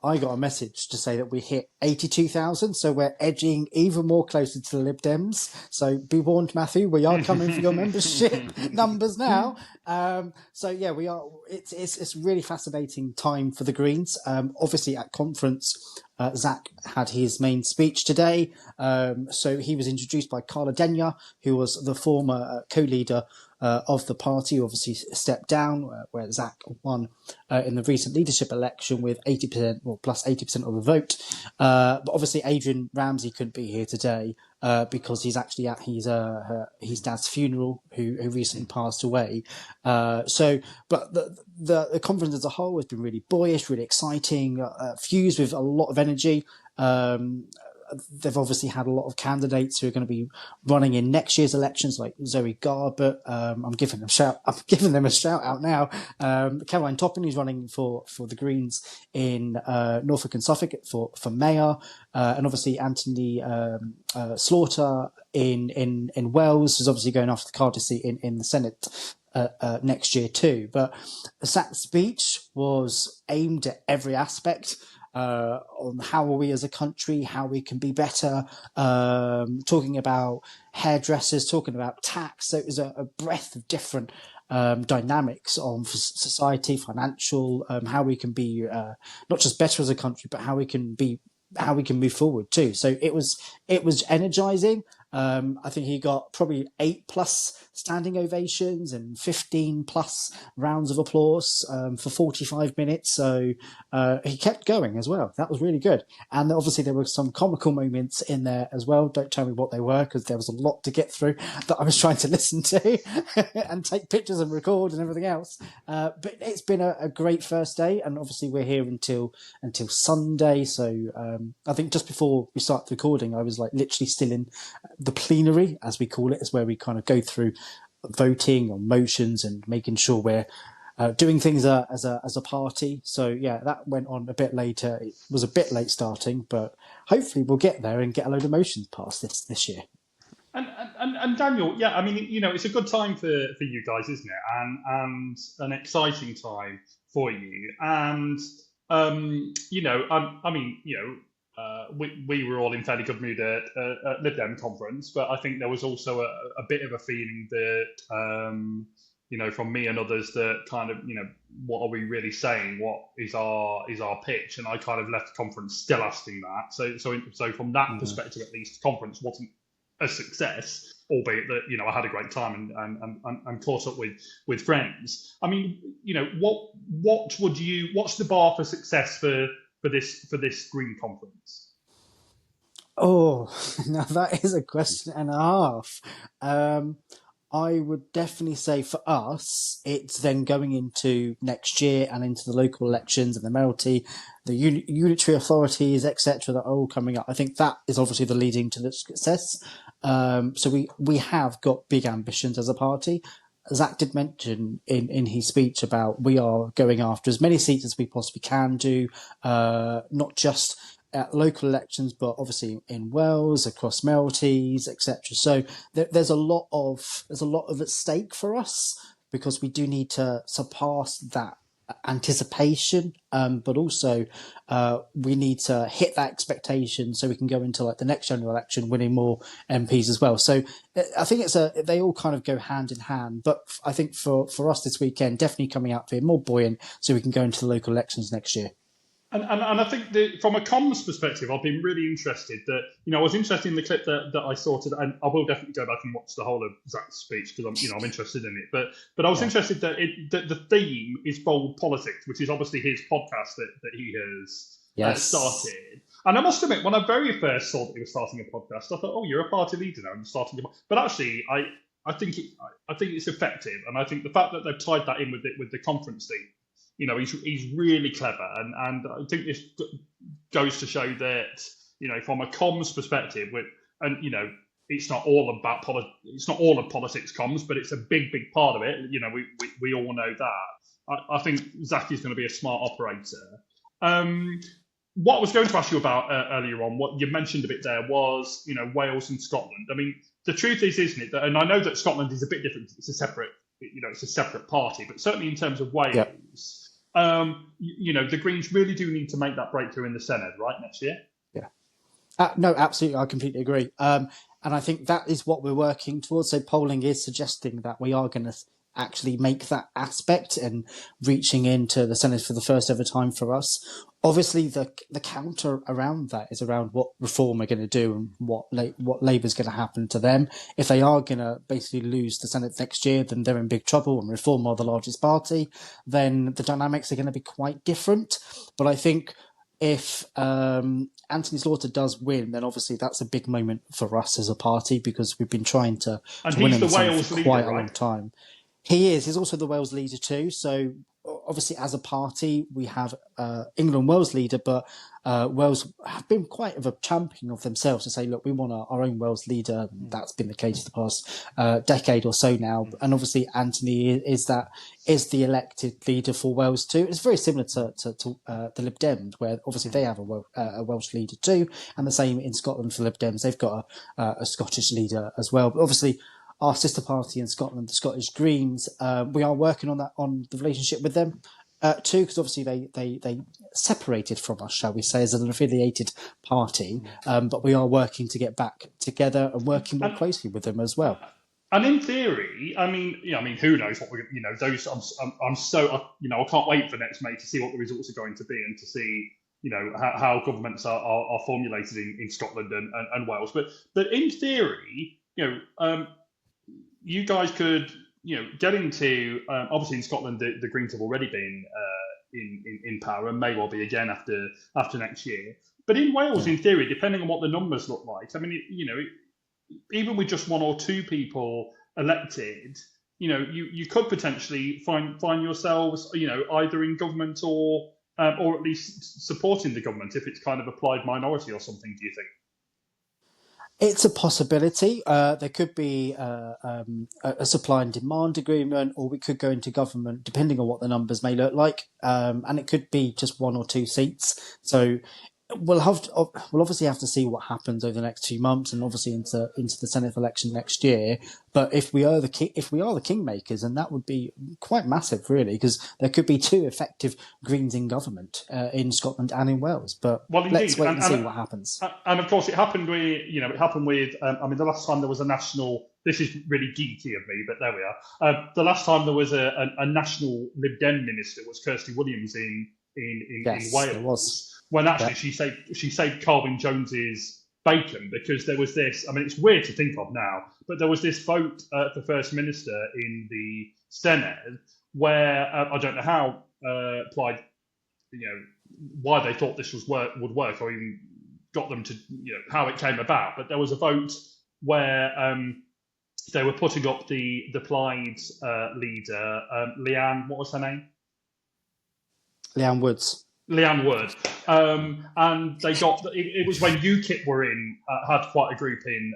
I got a message to say that we hit 82,000, so we're edging even more closer to the Lib Dems. So be warned, Mathew, we are coming for your membership numbers now. So yeah, we are. It's really fascinating time for the Greens. Obviously at conference, Zach had his main speech today. So he was introduced by Carla Denyer, who was the former co-leader of the party, who obviously stepped down, where Zach won in the recent leadership election with 80%, well, plus 80% of the vote. But obviously Adrian Ramsey couldn't be here today because he's actually at his dad's funeral, who recently passed away. But the conference as a whole has been really boyish, really exciting, fused with a lot of energy. They've obviously had a lot of candidates who are going to be running in next year's elections, like Zoe Garbutt. I'm giving them a shout out now. Caroline Toppin, who's running for the Greens in Norfolk and Suffolk for mayor, and obviously Anthony Slaughter in Wales, who's obviously going after the Cardiff seat in the Senate next year too. But Zach's speech was aimed at every aspect. On how are we as a country, how we can be better, talking about hairdressers, talking about tax. So it was a breadth of different dynamics on society, financial, how we can be not just better as a country, but how we can move forward too. So it was energizing. I think he got probably 8+ standing ovations and 15+ rounds of applause for 45 minutes. So he kept going as well. That was really good. And obviously there were some comical moments in there as well. Don't tell me what they were, because there was a lot to get through that I was trying to listen to and take pictures and record and everything else. But it's been a great first day, and obviously we're here until Sunday. So I think just before we started recording, I was like literally still in the plenary, as we call it, is where we kind of go through voting on motions and making sure we're doing things as a party. So yeah, that went on a bit later. It was a bit late starting, but hopefully we'll get there and get a load of motions passed this year. And Daniel, yeah, I mean, it's a good time for you guys, isn't it? And an exciting time for you. And we were all in fairly good mood at Lib Dem conference, but I think there was also a bit of a feeling that from me and others that kind of, what are we really saying? What is our pitch? And I kind of left the conference still asking that. So from that perspective, at least, the conference wasn't a success, albeit that I had a great time and caught up with friends. I mean, what's the bar for success for this Green conference? Oh, now that is a question and a half. I would definitely say for us, it's then going into next year and into the local elections and the mayoralty, the unitary authorities, etc., that are all coming up. I think that is obviously the leading to the success. So we have got big ambitions as a party. Zach did mention in his speech about we are going after as many seats as we possibly can do, not just at local elections, but obviously in Wales, across mayoralties, etc. So there's a lot of at stake for us, because we do need to surpass that anticipation, but also we need to hit that expectation so we can go into like the next general election winning more MPs as well. So I think they all kind of go hand in hand. But I think for us this weekend, definitely coming out here more buoyant so we can go into the local elections next year. And I think that from a comms perspective, I've been really interested that, I was interested in the clip that I saw today, and I will definitely go back and watch the whole of Zach's speech because I'm interested in it. But I was interested that the theme is bold politics, which is obviously his podcast that he has started. And I must admit, when I very first saw that he was starting a podcast, I thought, oh, you're a party leader now and you're starting a. But actually, I think it's effective, and I think the fact that they've tied that in with the conference theme. He's really clever, and I think this goes to show that from a comms perspective, it's not all about it's not all of politics comms, but it's a big part of it. We all know that. I think Zach is going to be a smart operator. What I was going to ask you about earlier on, what you mentioned a bit there was Wales and Scotland. I mean, the truth is, isn't it? And I know that Scotland is a bit different. It's a separate party, but certainly in terms of Wales. Yeah. The Greens really do need to make that breakthrough in the Senate, right, next year? Yeah. No, absolutely. I completely agree. And I think that is what we're working towards. So polling is suggesting that we are going to actually make that aspect and reaching into the Senate for the first ever time for us. Obviously, the counter around that is around what Reform are going to do and what Labour's going to happen to them. If they are going to basically lose the Senate next year, then they're in big trouble, and Reform are the largest party. Then the dynamics are going to be quite different. But I think if Anthony Slaughter does win, then obviously that's a big moment for us as a party, because we've been trying to win in the Senate for quite a long time. He is. He's also the Wales leader too. So obviously, as a party, we have England Wales leader, but Wales have been quite of a champion of themselves to say, look, we want our own Wales leader. That's been the case for the past decade or so now. And obviously, Anthony is the elected leader for Wales too. It's very similar to the Lib Dems, where obviously they have a Welsh leader too, and the same in Scotland for Lib Dems. They've got a Scottish leader as well. But obviously, our sister party in Scotland, the Scottish Greens, we are working on the relationship with them too, because obviously they separated from us, shall we say, as an affiliated party, but we are working to get back together and working more closely with them as well. And in theory, I mean, who knows what we're, those. I'm so, I can't wait for next May to see what the results are going to be and to see, how governments are formulated in Scotland and Wales. But in theory, you guys could, get into, obviously in Scotland, the Greens have already been in power and may well be again after next year. But in Wales, in theory, depending on what the numbers look like, I mean, even with just one or two people elected, you could potentially find yourselves, either in government or at least supporting the government if it's kind of applied minority or something, do you think? It's a possibility. There could be a supply and demand agreement, or we could go into government, depending on what the numbers may look like. And it could be just one or two seats. So we'll obviously have to see what happens over the next few months, and obviously into the Senate election next year. But if we are the kingmakers, and that would be quite massive, really, because there could be two effective Greens in government in Scotland and in Wales. But Well, let's indeed, wait and see what happens. and of course, it happened with. I mean, the last time there was a national. This is really geeky of me, but there we are. The last time there was a national Lib Dem minister was Kirsty Williams in Wales. There was. When actually she saved Carwyn Jones's bacon, because there was this. I mean, it's weird to think of now, but there was this vote for First Minister in the Senate where I don't know how Plaid, why they thought this would work, or even got them to, how it came about. But there was a vote where they were putting up the Plaid leader, Leanne. What was her name? Leanne Woods. Leanne Wood, and they got. It was when UKIP were had quite a group in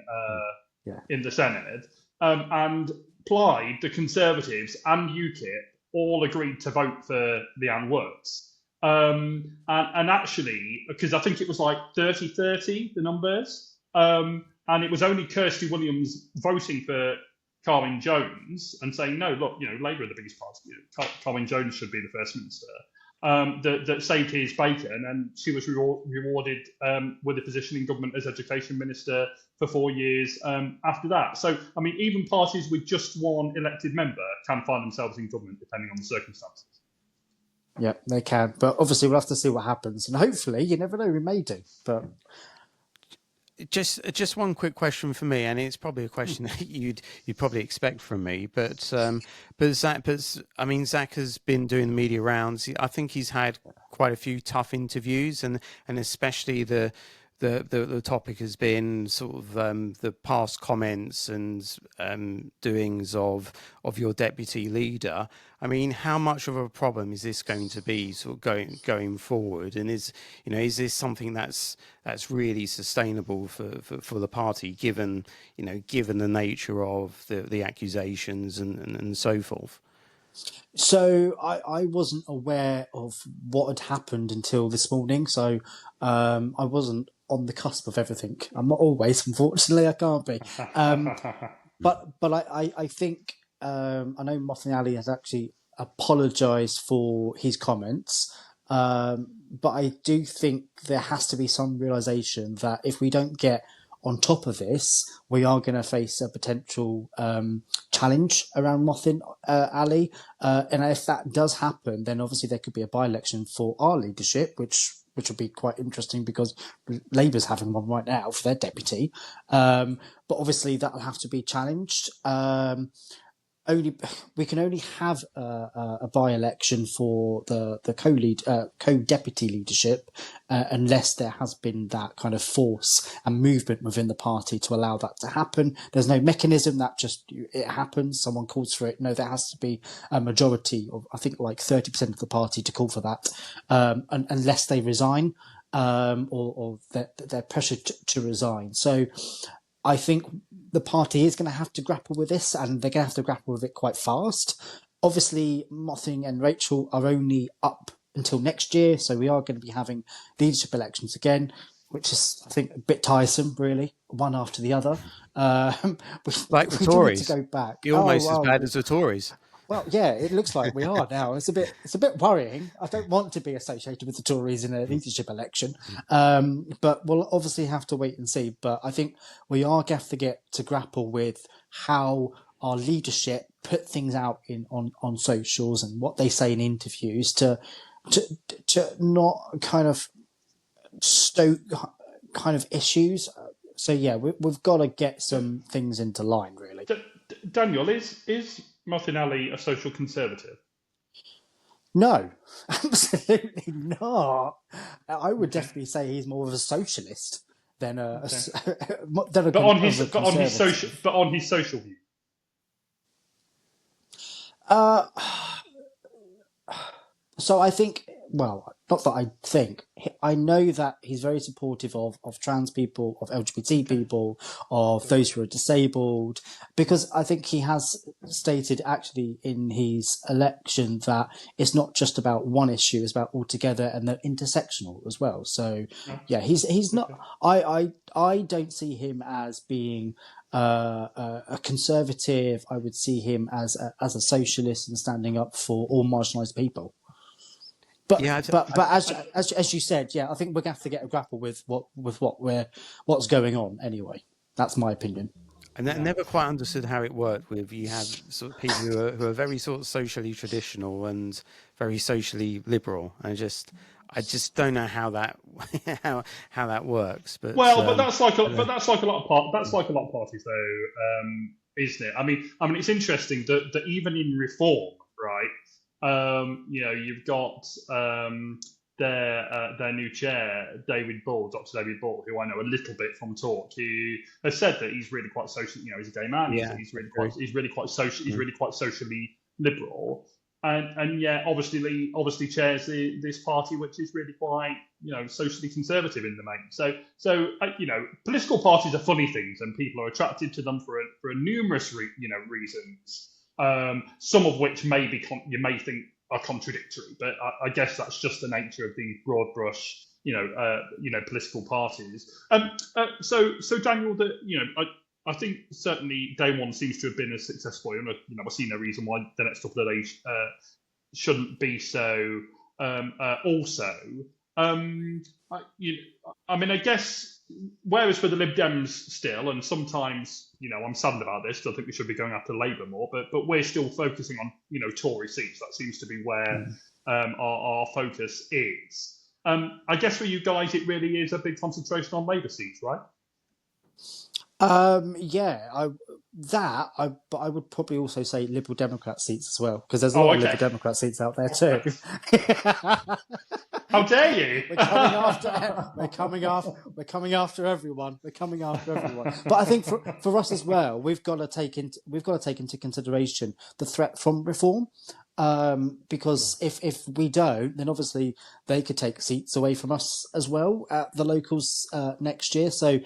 the Senate, and Plaid, the Conservatives, and UKIP all agreed to vote for Leanne Woods. And actually, because I think it was like 30-30, the numbers, and it was only Kirsty Williams voting for Carwyn Jones and saying, no, look, Labour are the biggest party. Carwyn Jones should be the First Minister. That saved his bacon, and she was rewarded with a position in government as Education Minister for 4 years after that. So, I mean, even parties with just one elected member can find themselves in government depending on the circumstances. Yeah, they can. But obviously we'll have to see what happens. And hopefully, you never know, we may do. But just one quick question for me, and it's probably a question that you'd probably expect from me, but Zach has been doing the media rounds. I think he's had quite a few tough interviews, and especially the topic has been sort of the past comments and doings of your deputy leader. I mean, how much of a problem is this going to be sort of going forward? And is this something that's really sustainable for the party, given the nature of the accusations and so forth? So I wasn't aware of what had happened until this morning. So I wasn't on the cusp of everything. I'm not always, unfortunately, I can't be. But I think I know Mathew Ali has actually apologised for his comments. But I do think there has to be some realisation that if we don't get on top of this, we are going to face a potential challenge around Mathew Ali. And if that does happen, then obviously there could be a by-election for our leadership, which would be quite interesting because Labour's having one right now for their deputy. But obviously that'll have to be challenged. We can only have a by-election for the co-deputy leadership unless there has been that kind of force and movement within the party to allow that to happen. There's no mechanism that just it happens. Someone calls for it. No, there has to be a majority of, I think, like 30% of the party to call for that, unless they resign or they're pressured to resign. So I think the party is going to have to grapple with this, and they're going to have to grapple with it quite fast. Obviously, Mothing and Rachel are only up until next year, so we are going to be having leadership elections again, which is, I think, a bit tiresome, really, one after the other. Like the Tories. To go back. You're almost as bad as the Tories. Well, yeah, it looks like we are now. It's a bit worrying. I don't want to be associated with the Tories in a leadership election, but we'll obviously have to wait and see. But I think we are going to have to get to grapple with how our leadership put things out on socials and what they say in interviews to not kind of stoke kind of issues. So yeah, we've got to get some things into line, really. Daniel, is Mathew Ali a social conservative? No, absolutely not. I would definitely say he's more of a socialist than a but on his social view. So I think, well, not that I think, I know that he's very supportive of trans people, of LGBT people, of those who are disabled, because I think he has stated actually in his election that it's not just about one issue, it's about all together, and they're intersectional as well. So yeah, he's not, I don't see him as being a conservative. I would see him as a socialist and standing up for all marginalised people. But Yeah, as you said, yeah, I think we're going to have to get a grapple with what's going on anyway. That's my opinion. I never quite understood how it worked. With you have sort of people who are very sort of socially traditional and very socially liberal. I just don't know how that how that works. But but that's like a lot of parties though, isn't it? I mean, it's interesting that even in reform, right? You've got their new chair, Dr. David Bull, who I know a little bit from talk, who has said that he's really quite social. He's a gay man. Yeah, he's really quite socially liberal, and yeah, obviously chairs this party, which is really quite socially conservative in the main. So political parties are funny things, and people are attracted to them for numerous reasons. Some of which you may think are contradictory, but I guess that's just the nature of these broad brush, political parties. So Daniel, I think certainly day one seems to have been as successful, and I see no reason why the next couple of days shouldn't be so. Also, I guess. Whereas for the Lib Dems still, and sometimes, I'm saddened about this, I think we should be going after Labour more, but we're still focusing on, Tory seats. That seems to be where our focus is. I guess for you guys, it really is a big concentration on Labour seats, right? But I would probably also say Liberal Democrat seats as well, because there's a lot of Liberal Democrat seats out there too. How dare you? We're coming after everyone. But I think for us as well, we've got to take into consideration the threat from reform. Because if we don't, then obviously they could take seats away from us as well at the locals next year. So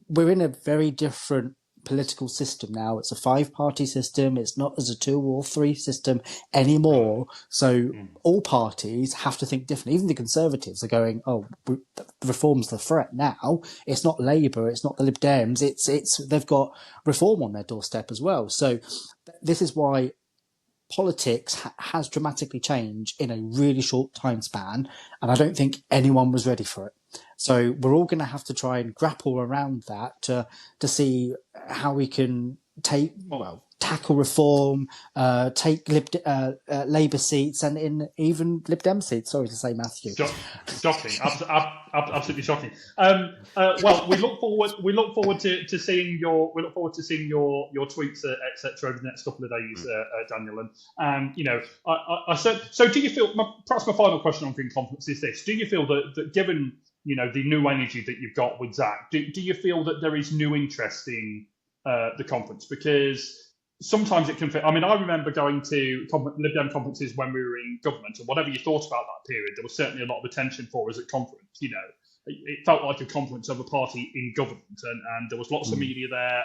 we're in a very different political system now. It's a 5-party system. It's not as a 2 or 3 system anymore. So all parties have to think differently. Even the Conservatives are going, the reform's the threat now. It's not Labour. It's not the Lib Dems. They've got reform on their doorstep as well. So this is why politics has dramatically changed in a really short time span, and I don't think anyone was ready for it. So we're all going to have to try and grapple around that to see how we can tackle reform, take Labour seats, and even Lib Dem seats. Sorry to say, Mathew. Shocking, absolutely shocking. Well, we look forward to seeing your tweets, etc. over the next couple of days, Daniel. And so do you feel? Perhaps my final question on Green Conference is this: do you feel that given the new energy that you've got with Zach, do you feel that there is new interest in the conference? Because sometimes it can fit. I mean, I remember going to Lib Dem conferences when we were in government, and whatever you thought about that period, there was certainly a lot of attention for us at conference. It felt like a conference of a party in government, and there was lots of media there,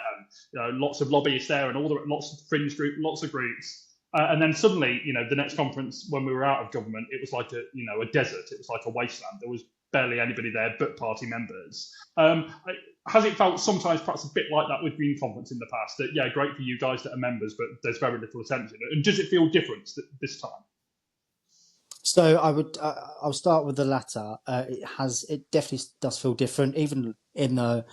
and lots of lobbyists there, and lots of fringe groups, lots of groups. And then suddenly, the next conference when we were out of government, it was like a desert. It was like a wasteland. There was barely anybody there but party members. Has it felt sometimes perhaps a bit like that with Green Conference in the past? That, yeah, great for you guys that are members, but there's very little attention. And does it feel different this time? So I'll start with the latter. It definitely does feel different. Even in the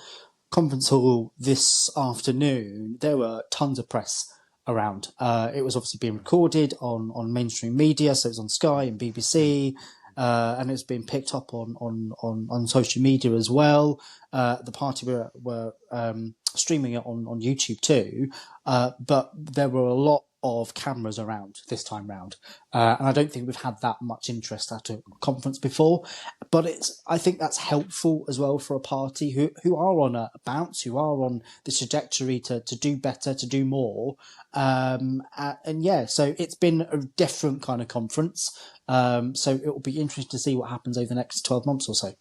conference hall this afternoon, there were tons of press around. It was obviously being recorded on mainstream media, so it was on Sky and BBC. And it's been picked up on social media as well. The party were streaming it on YouTube too. But there were a lot of cameras around this time round. And I don't think we've had that much interest at a conference before. But I think that's helpful as well for a party who are on a bounce, who are on the trajectory to do better, to do more. And yeah, so it's been a different kind of conference. So it will be interesting to see what happens over the next 12 months or so.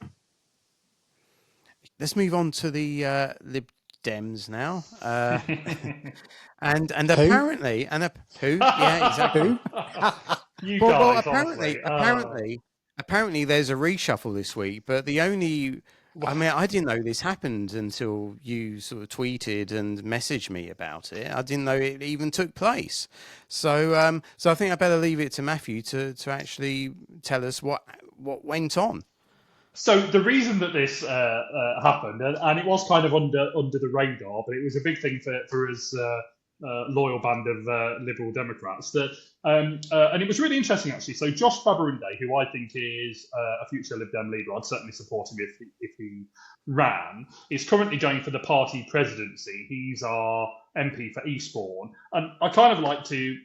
Let's move on to the Lib Dems now. And Who? apparently, who? Yeah, exactly. You Well, guys, apparently there's a reshuffle this week, but I mean, I didn't know this happened until you sort of tweeted and messaged me about it. I didn't know it even took place. So, so I think I better leave it to Mathew to actually tell us what went on. So the reason that this happened, and it was kind of under the radar, but it was a big thing for us loyal band of Liberal Democrats. And it was really interesting actually. So Josh Faberunde, who I think is a future Lib Dem leader, I'd certainly support him if he ran, is currently going for the party presidency. He's our MP for Eastbourne, and I kind of like to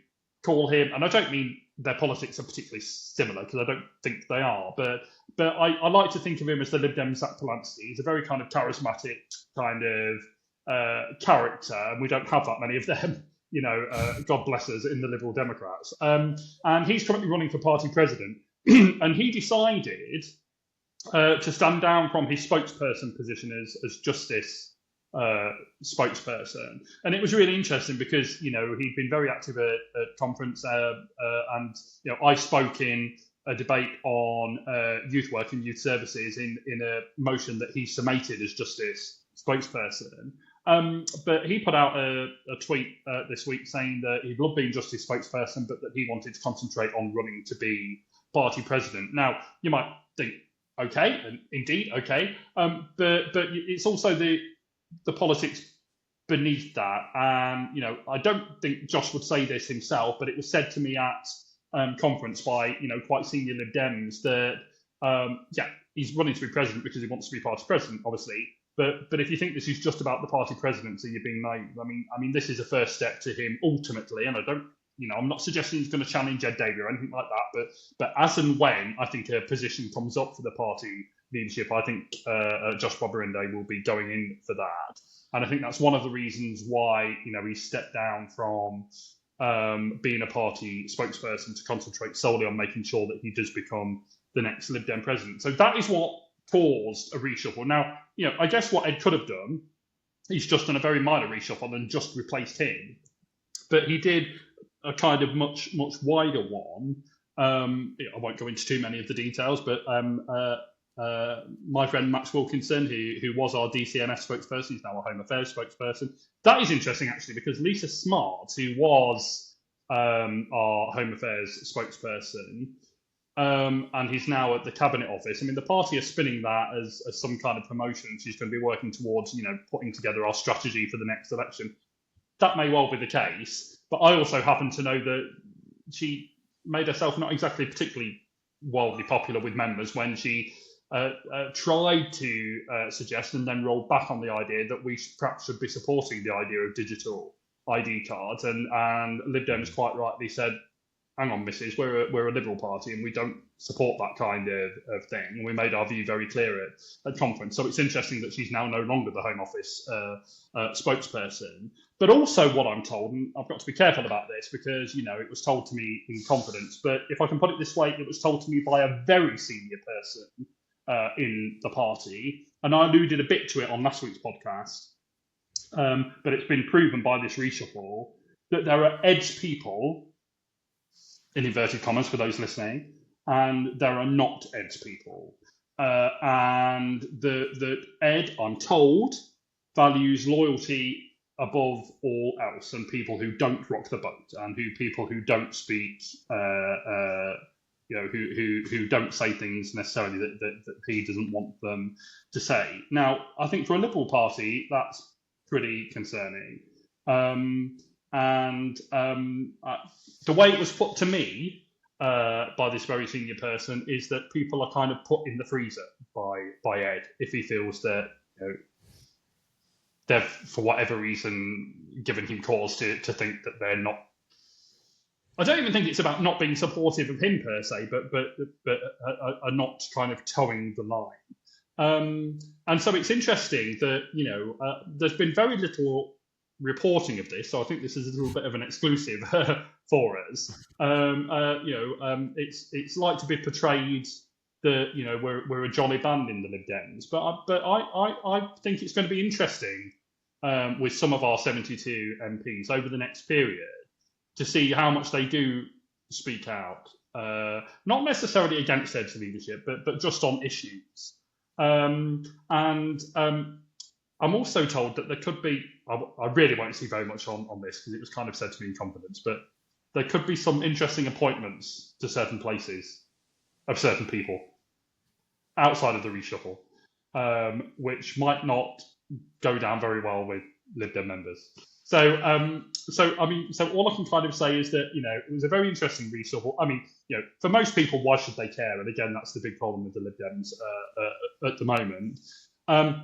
call him, and I don't mean their politics are particularly similar because I don't think they are, but I like to think of him as the Lib Dem Zach Polanski. He's a very kind of charismatic kind of character, and we don't have that many of them, God bless us, in the Liberal Democrats. And he's currently running for party president, and he decided to stand down from his spokesperson position as Justice spokesperson. And it was really interesting because, he'd been very active at conference, and, I spoke in a debate on youth work and youth services in a motion that he summated as Justice spokesperson. But he put out a tweet this week saying that he'd love being Justice spokesperson, but that he wanted to concentrate on running to be party president. Now, you might think, okay, and indeed, okay, but it's also the politics beneath that. And, I don't think Josh would say this himself, but it was said to me at conference by, quite senior Lib Dems that, he's running to be president because he wants to be party president, obviously. But if you think this is just about the party presidency, you're being naive. I mean, this is a first step to him ultimately, and I don't, I'm not suggesting he's going to challenge Ed Davey or anything like that. But as and when I think a position comes up for the party leadership, I think Josh Faberunde will be going in for that. And I think that's one of the reasons why, he stepped down from being a party spokesperson to concentrate solely on making sure that he does become the next Lib Dem president. So that is what caused a reshuffle. Now, I guess what Ed could have done, he's just done a very minor reshuffle and just replaced him. But he did a kind of much wider one. I won't go into too many of the details, but my friend Max Wilkinson, who was our DCNS spokesperson, he's now a Home Affairs spokesperson. That is interesting, actually, because Lisa Smart, who was our Home Affairs spokesperson, and he's now at the Cabinet Office. I mean, the party is spinning that as some kind of promotion. She's going to be working towards, putting together our strategy for the next election. That may well be the case, but I also happen to know that she made herself not exactly particularly wildly popular with members when she tried to suggest and then rolled back on the idea that we perhaps should be supporting the idea of digital ID cards. And Lib Dems quite rightly said, hang on, missus, we're a Liberal Party and we don't support that kind of thing. And we made our view very clear at conference. So it's interesting that she's now no longer the Home Office spokesperson. But also what I'm told, and I've got to be careful about this because, it was told to me in confidence, but if I can put it this way, it was told to me by a very senior person in the party. And I alluded a bit to it on last week's podcast, but it's been proven by this reshuffle that there are EDS people, in inverted commas for those listening, and there are not EDS people. And the Ed, I'm told, values loyalty above all else, and people who don't rock the boat, and people who don't speak, who don't say things necessarily that he doesn't want them to say. Now, I think for a Liberal Party, that's pretty concerning. And the way it was put to me by this very senior person is that people are kind of put in the freezer by Ed if he feels that they've, for whatever reason, given him cause to think that they're not I don't even think it's about not being supportive of him per se, but are not kind of towing the line. And so it's interesting that there's been very little reporting of this, so I think this is a little bit of an exclusive for us. It's like to be portrayed that we're a jolly band in the Lib Dems, but I think it's going to be interesting with some of our 72 MPs over the next period to see how much they do speak out, not necessarily against Ed's leadership, but just on issues. And I'm also told that there could be, I really won't see very much on this because it was kind of said to me in confidence, but there could be some interesting appointments to certain places of certain people outside of the reshuffle, which might not go down very well with Lib Dem members. So all I can kind of say is that, it was a very interesting reshuffle. I mean, for most people, why should they care? And again, that's the big problem with the Lib Dems at the moment. But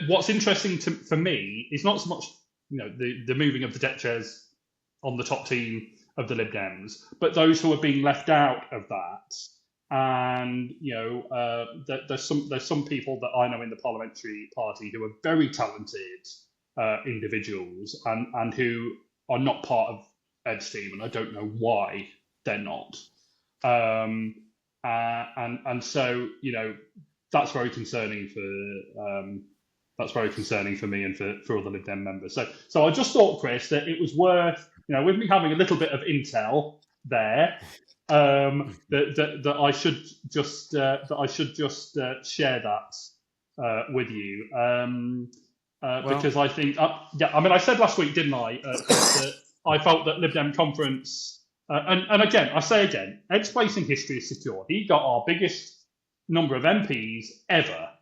what's interesting for me is not so much, the moving of the deck chairs on the top team of the Lib Dems, but those who are being left out of that. And there's some people that I know in the parliamentary party who are very talented individuals and who are not part of Ed's team, and I don't know why they're not. And so that's very concerning for me and for other Lib Dem members. So I just thought, Chris, that it was worth with me having a little bit of intel there. That I should just share that with you because I think I said last week, didn't I, that I felt that Lib Dem conference and again I say again, Ed's place in history is secure. He got our biggest number of MPs ever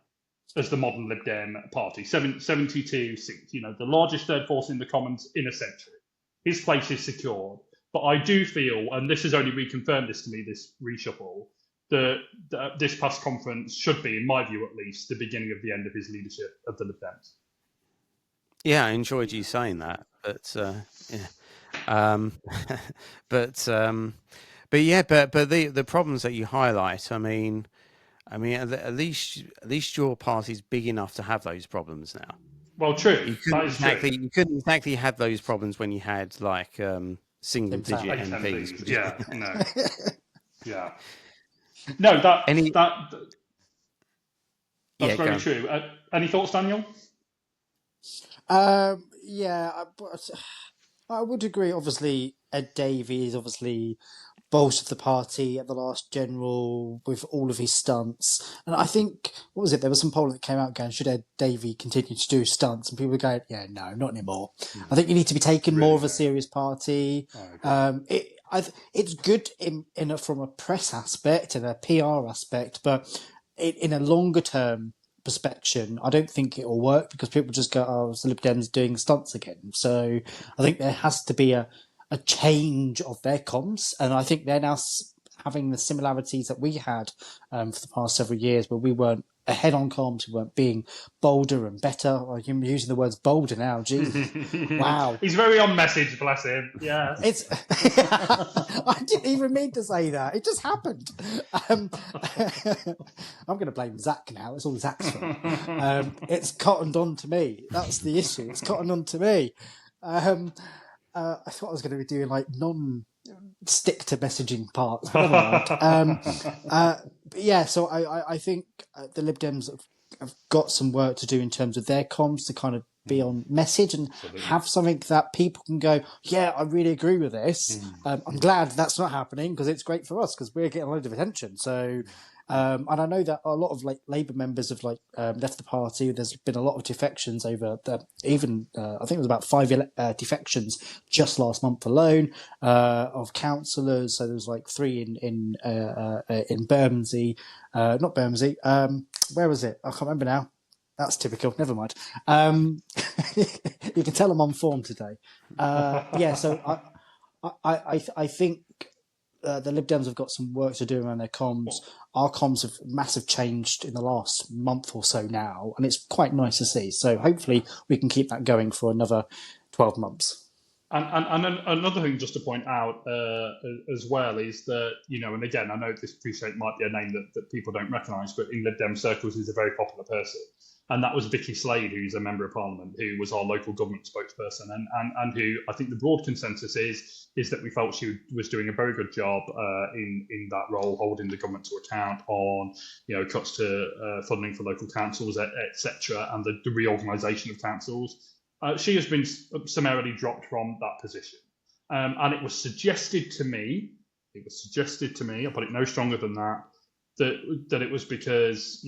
as the modern Lib Dem party, 72 seats. The largest third force in the Commons in a century. His place is secured. But I do feel, and this has only reconfirmed this to me, this reshuffle, that this past conference should be, in my view at least, the beginning of the end of his leadership of the Lib Dems. Yeah, I enjoyed you saying that, but the problems that you highlight, I mean, at least your party's big enough to have those problems now. Well, true. You couldn't exactly have those problems when you had single-digit MPs. Yeah, no. Yeah. No, that's very true. Any thoughts, Daniel? I would agree. Obviously, Ed Davey is boss of the party at the last general with all of his stunts. And I think, what was it? There was some poll that came out going, should Ed Davey continue to do stunts? And people were going, yeah, no, not anymore. I think you need to be taken more of a serious party. It's good from a press aspect and a PR aspect, but in a longer term perspective, I don't think it will work because people just go, oh, it's the Lib Dems doing stunts again. So I think there has to be a change of their comms, and I think they're now having the similarities that we had for the past several years, where we weren't ahead on comms, we weren't being bolder and better. I'm using the words bolder now. Gee, wow, he's very on message, bless him. Yeah, I didn't even mean to say that; it just happened. I'm going to blame Zach now. It's all Zach's fault. It's cottoned on to me. That's the issue. It's cottoned on to me. I thought I was going to be doing non-stick to messaging parts, but never mind. So I think the Lib Dems have got some work to do in terms of their comms to kind of be on message and have something that people can go, yeah, I really agree with this. I'm glad that's not happening because it's great for us because we're getting a load of attention. So, and I know that a lot of Labour members have left the party. There's been a lot of defections over I think it was about 5 defections just last month alone of councillors. So there was 3 in Bermondsey, not Bermondsey. Where was it? I can't remember now. That's typical. Never mind. You can tell I'm on form today. So I think the Lib Dems have got some work to do around their comms. Our comms have massive changed in the last month or so now, and it's quite nice to see. So hopefully we can keep that going for another 12 months. And then another thing just to point out as well is that, and again, I know this appreciate might be a name that people don't recognise, but in Lib Dem circles is a very popular person. And that was Vicky Slade, who's a member of parliament, who was our local government spokesperson, and who I think the broad consensus is that we felt she was doing a very good job in that role, holding the government to account on cuts to funding for local councils, etc., and the reorganisation of councils. She has been summarily dropped from that position, and it was suggested to me. I'll put it no stronger than that. That it was because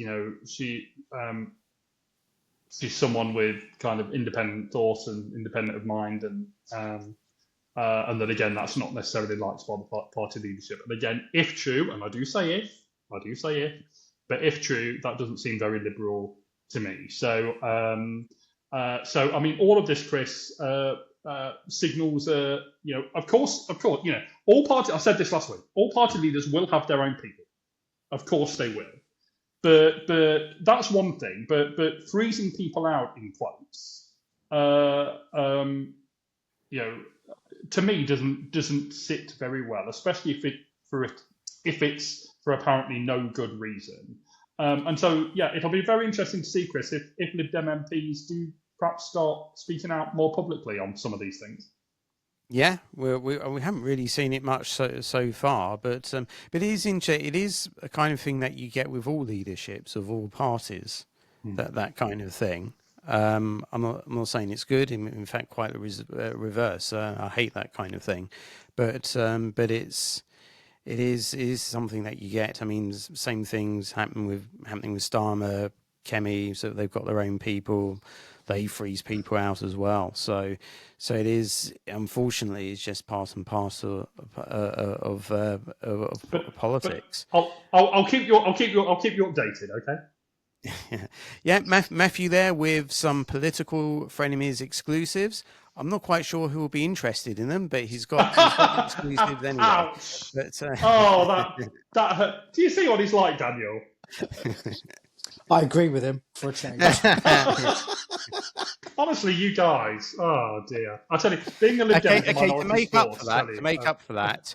she's someone with kind of independent thought and independent of mind, and that again, that's not necessarily liked by the party leadership. And again, if true, and I do say if, but if true, that doesn't seem very liberal to me. So I mean, all of this, Chris, signals, of course, all party. I said this last week. All party leaders will have their own people. Of course, they will. But that's one thing. But freezing people out in quotes, to me doesn't sit very well, especially if it's for apparently no good reason. And so it'll be very interesting to see, Chris, if Lib Dem MPs do perhaps start speaking out more publicly on some of these things. Yeah, we haven't really seen it much so far, but it is interesting. It is a kind of thing that you get with all leaderships of all parties, that kind of thing. I'm not saying it's good. In fact, quite the reverse. I hate that kind of thing, but it is something that you get. I mean, same things happening with Starmer, Kemi, so they've got their own people. They freeze people out as well. So it is, unfortunately, it's just part and parcel of politics. But I'll keep you updated, okay? Yeah, Mathew there with some Political Frenemies exclusives. I'm not quite sure who will be interested in them, but he's got exclusives anyway. Ouch! But, that hurt. Do you see what he's like, Daniel? I agree with him for a change. Honestly, you guys. Oh dear. I tell you, being a Lib Dem to make up for that,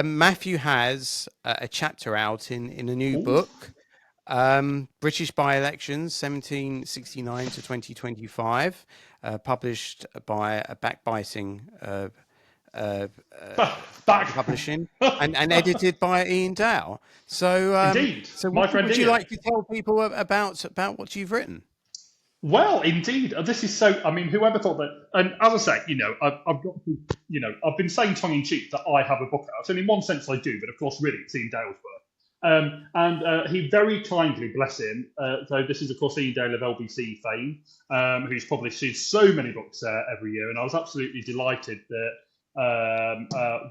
Mathew has a chapter out in a new book, British by-elections 1769 to 2025, published by a backbiting publishing and edited by Iain Dale. So, indeed. So, my friend, would you like to tell people about what you've written? Well, indeed, this is so. I mean, whoever thought that? And as I say, I've got to, I've been saying tongue in cheek that I have a book out, and in one sense I do, but of course, really, it's Iain Dale's book. And he very kindly, bless him. So this is, of course, Iain Dale of LBC fame, who's publishes so many books every year, and I was absolutely delighted that.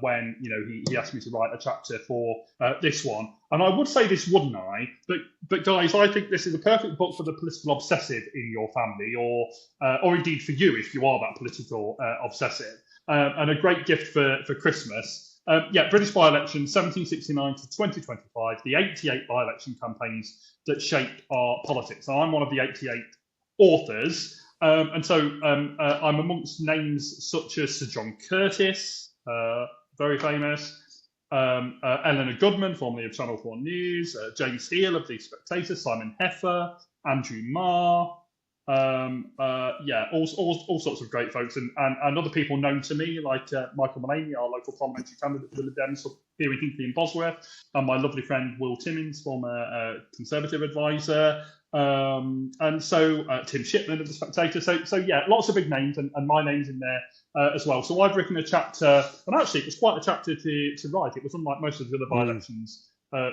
When he asked me to write a chapter for this one, and I would say this, wouldn't I? But guys, I think this is a perfect book for the political obsessive in your family, or indeed for you if you are that political obsessive, and a great gift for Christmas. British by-election 1769 to 2025, the 88 by-election campaigns that shaped our politics. And I'm one of the 88 authors. And so I'm amongst names such as Sir John Curtis, very famous, Eleanor Goodman, formerly of Channel 4 News, James Heal of The Spectator, Simon Heffer, Andrew Marr, all sorts of great folks, and other people known to me, like Michael Mullaney, our local parliamentary candidate for the Lib Dems here in Hinckley and Bosworth, and my lovely friend Will Timmins, former Conservative advisor, and so Tim Shipman of The Spectator. So lots of big names, and my name's in there as well. So I've written a chapter, and actually it was quite a chapter to write. It was unlike most of the other by-elections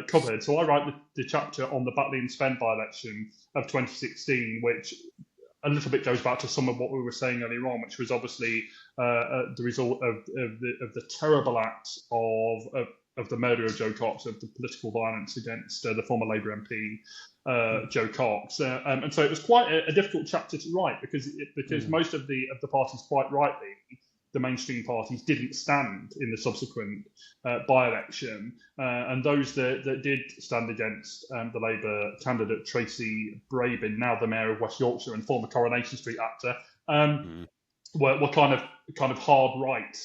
covered. So I write the chapter on the Batley and Spen by-election of 2016, which a little bit goes back to some of what we were saying earlier on, which was obviously the result of the terrible act of the murder of Joe Cox, of the political violence against the former Labour MP Joe Cox, and so it was quite a difficult chapter to write because most of the parties, quite rightly, the mainstream parties, didn't stand in the subsequent by-election, and those that did stand against the Labour candidate Tracy Brabin, now the Mayor of West Yorkshire and former Coronation Street actor, were kind of hard right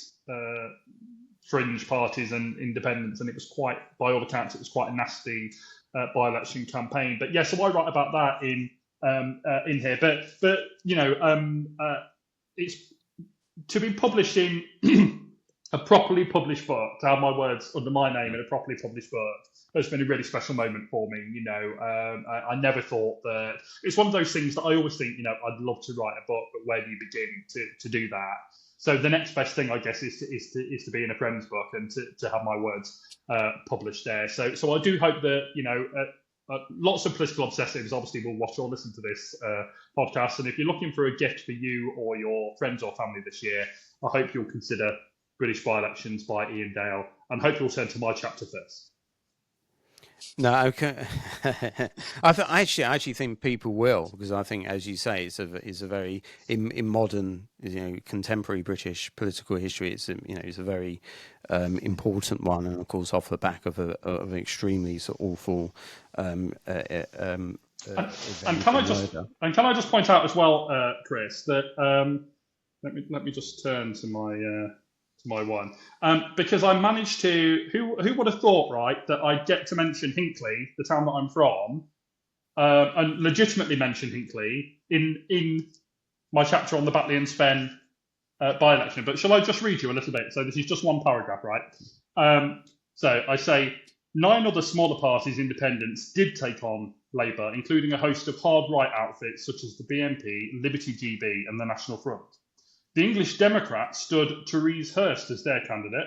fringe parties and independents, and it was quite, by all accounts, it was quite a nasty by-election campaign. But yeah, so I write about that in here. But it's to be published in a properly published book, to have my words under my name in a properly published book, has been a really special moment for me. I never thought that. It's one of those things that I always think, I'd love to write a book, but where do you begin to do that? So the next best thing, I guess, is to be in a friend's book and to have my words published there. So I do hope that lots of political obsessives obviously will watch or listen to this podcast, and if you're looking for a gift for you or your friends or family this year, I hope you'll consider British By-Elections by Iain Dale, and hope you'll turn to my chapter first. No, okay. I actually think people will, because I think, as you say, it's a very in modern, contemporary British political history. It's a very important one, and of course, off the back of an extremely sort of awful. And can I just point out as well, Chris, that let me just turn to my one, because I managed to. Who would have thought, right, that I'd get to mention Hinckley, the town that I'm from, and legitimately mention Hinckley in my chapter on the Batley and Spen by-election. But shall I just read you a little bit? So this is just one paragraph, right? So I say 9 other smaller parties, independents, did take on Labour, including a host of hard right outfits such as the BNP, Liberty GB, and the National Front. The English Democrats stood Therese Hurst as their candidate.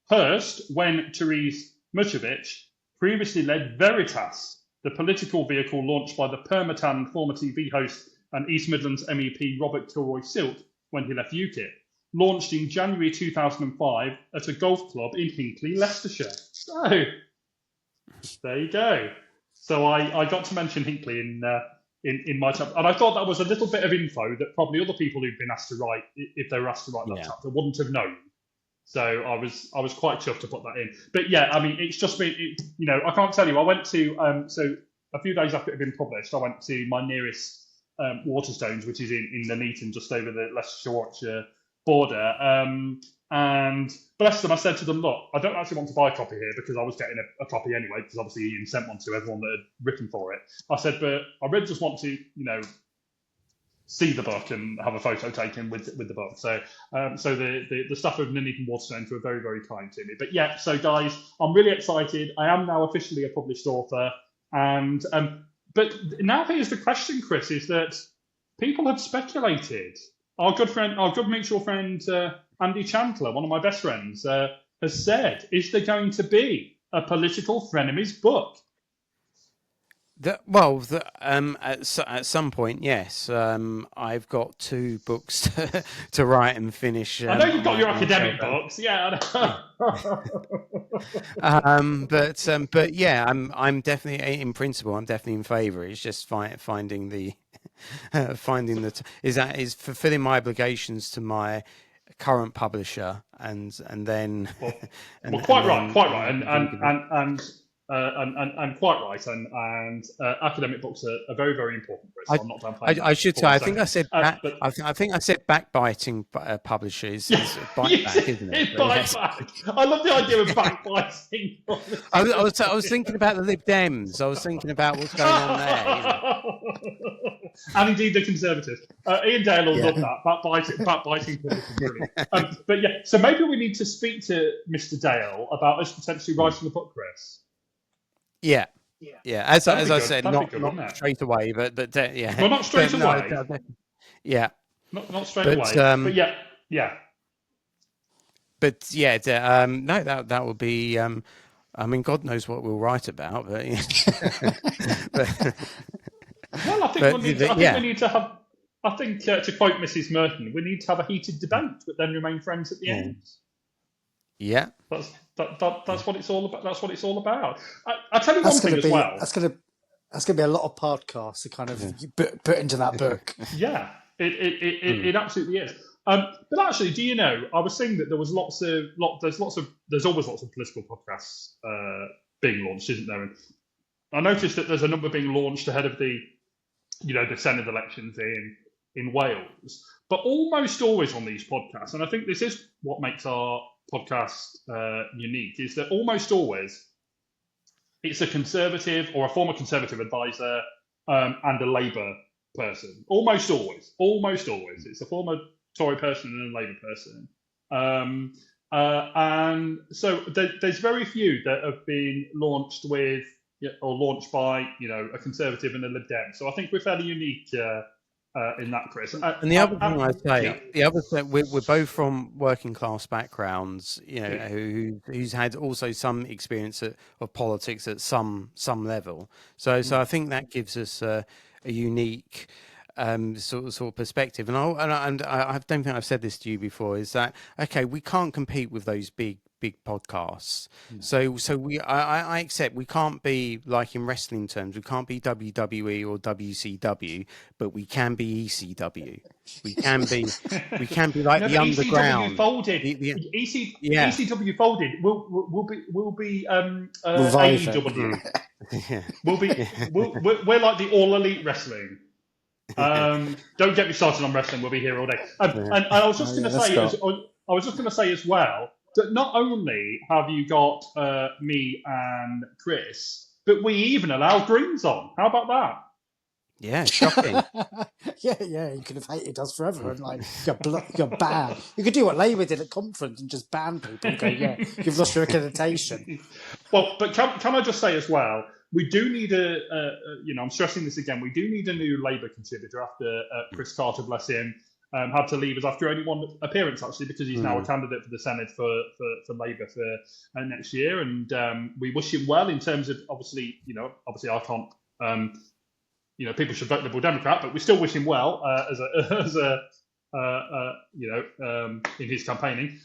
Hurst, when Therese Muchovich, previously led Veritas, the political vehicle launched by the Permatan former TV host and East Midlands MEP Robert Kilroy-Silk when he left UKIP, launched in January 2005 at a golf club in Hinckley, Leicestershire. So, there you go. So I got to mention Hinckley in my chapter, and I thought that was a little bit of info that probably other people who've been asked to write, if they were asked to write that chapter, wouldn't have known. So I was quite chuffed to put that in. But yeah, I mean, it's just been, I can't tell you. I went to so a few days after it had been published, I went to my nearest Waterstones, which is in Nuneaton, just over the Leicestershire border. And bless them, I said to them, look, I don't actually want to buy a copy here because I was getting a copy anyway, because obviously Iain sent one to everyone that had written for it. I said, but I really just want to, see the book and have a photo taken with the book. So the staff of Nuneaton Waterstones were very, very kind to me. But yeah, so guys, I'm really excited. I am now officially a published author. And but now here's the question, Chris, is that people have speculated. Our good mutual friend, Andy Chandler, one of my best friends, has said, is there going to be a Political Frenemies book? At some point, yes. I've got 2 books to write and finish. I know you've got your academic books, yeah. But yeah, I'm definitely, in principle, I'm definitely in favour. It's just finding the is fulfilling my obligations to my current publisher, and then quite right, and quite right, and academic books are very, very important. Chris. I'm not done playing. I should say. I think I said. I think I said backbiting publisher is bite back, isn't it? It's bite back. I love the idea of backbiting. I was thinking about the Lib Dems. I was thinking about what's going on there. And indeed the Conservatives. Iain Dale will love that. Backbiting publishing, brilliant. But yeah, so maybe we need to speak to Mr. Dale about us potentially writing a book, Chris. Yeah. As I said, not straight away, but yeah. Well, not straight away. Yeah. Not straight away. But yeah. But yeah, no, that would be. I mean, God knows what we'll write about, but. Well, I think we need to have. I think to quote Mrs. Merton, we need to have a heated debate, but then remain friends at the end. Yeah. That's what it's all about. That's what it's all about. I tell you one thing as well. That's going to be a lot of podcasts to kind of put into that book. Yeah, it absolutely is. But actually, do you know? I was saying that there was there's always lots of political podcasts being launched, isn't there? And I noticed that there's a number being launched ahead of the Senate elections in in Wales. But almost always on these podcasts, and I think this is what makes our podcast unique, is that almost always it's a Conservative or a former Conservative advisor and a Labour person. Almost always. It's a former Tory person and a Labour person. And so there's very few that have been launched with or launched by a Conservative and a Lib Dem. So I think we're fairly unique in that, Chris. And the other thing I'd say, the other thing, we're both from working class backgrounds, who's had also some experience of politics at some level. So I think that gives us a unique sort of perspective. And I don't think I've said this to you before. Is that okay? We can't compete with those big podcasts. So I accept we can't be, like in wrestling terms, we can't be WWE or WCW, but we can be ECW. We can be like the underground. ECW folded. ECW folded. We'll be AEW. We're like the All Elite Wrestling. Don't get me started on wrestling. We'll be here all day. And I was just going to say as well, that not only have you got me and Chris, but we even allow Greens on. How about that? Yeah, shocking. yeah. You could have hated us forever and you're banned. You could do what Labour did at conference and just ban people. And go, yeah, you've lost your accreditation. Well, but can I just say as well, we do need I'm stressing this again. We do need a new Labour contributor after Chris Carter, bless him, had to leave us after only one appearance, actually, because he's now a candidate for the Senate for Labour for next year. And we wish him well in terms of, obviously I can't, people should vote Liberal Democrat, but we still wish him well in his campaigning.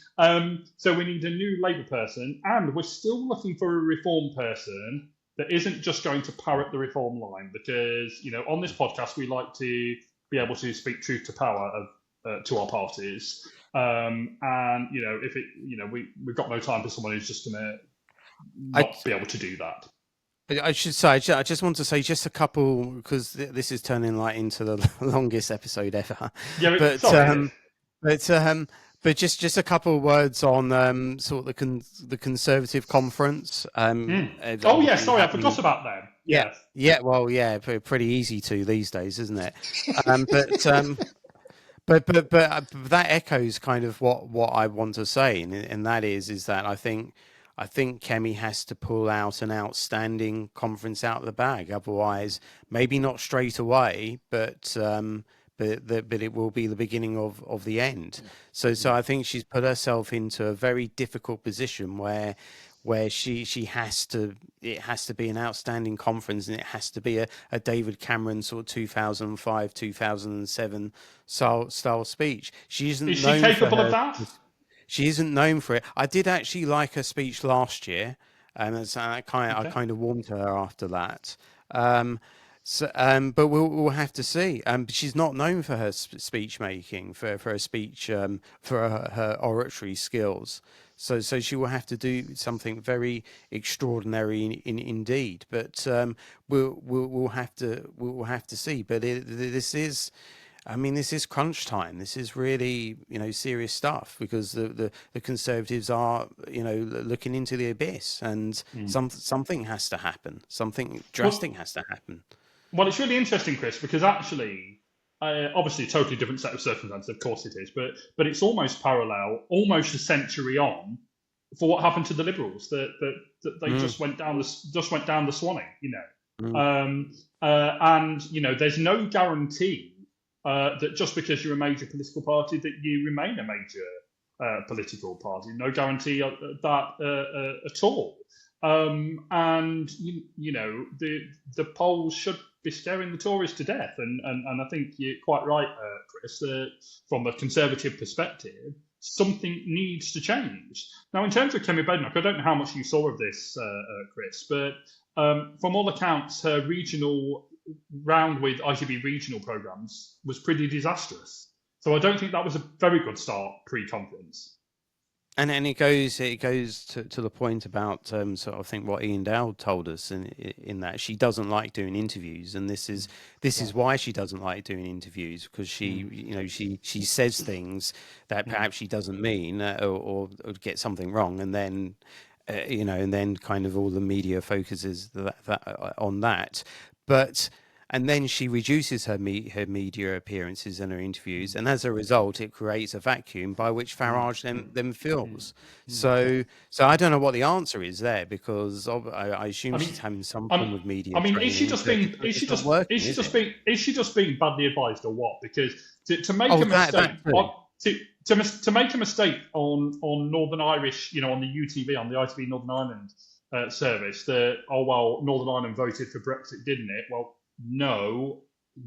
So we need a new Labour person, and we're still looking for a Reform person that isn't just going to parrot the Reform line, because on this podcast we like to be able to speak truth to power to our parties, and if we've got no time for someone who's just going to not be able to do that. I should say, I just want to say just a couple, because this is turning into the longest episode ever. Yeah, but just a couple of words on sort of the Conservative conference. Oh yeah, sorry, I forgot about them. Yeah. Well, yeah, pretty easy to these days, isn't it? But that echoes kind of what I want to say, and that is that I think Kemi has to pull out an outstanding conference out of the bag. Otherwise, maybe not straight away, but it will be the beginning of the end. So I think she's put herself into a very difficult position where she has to be an outstanding conference, and it has to be a David Cameron sort of 2005, 2007 style speech. Is she capable of that? She isn't known for it. I did actually like her speech last year, and I kind of warmed to her after that. But we'll have to see. She's not known for her speech making, for her speech, for her oratory skills. So she will have to do something very extraordinary indeed. But we'll have to see. But this is crunch time. This is really serious stuff, because the Conservatives are looking into the abyss, and something has to happen. Something drastic has to happen. Well, it's really interesting, Chris, because actually, obviously a totally different set of circumstances, of course it is, but it's almost parallel, almost a century on, for what happened to the Liberals. That they just went down the Swanning, and there's no guarantee that just because you're a major political party that you remain a major political party. No guarantee of that at all. And the polls should be scaring the Tories to death. And I think you're quite right, Chris, that from a Conservative perspective, something needs to change. Now, in terms of Kemi Badenoch, I don't know how much you saw of this, Chris, but from all accounts, her regional round with ITB regional programmes was pretty disastrous. So I don't think that was a very good start pre-conference. And it goes to the point about sort of, I think, what Iain Dale told us in that she doesn't like doing interviews, and this is why she doesn't like doing interviews, because she says things that perhaps she doesn't mean, or get something wrong, and then and then kind of all the media focuses on that, but. And then she reduces her media appearances and her interviews, and as a result, it creates a vacuum by which Farage then fills. So I don't know what the answer is there, because I assume she's having some form of media training. Is she just being badly advised, or what? Because to make a mistake to make a mistake on Northern Irish, on the UTV, on the ITV Northern Ireland service, that Northern Ireland voted for Brexit, didn't it? Well, no,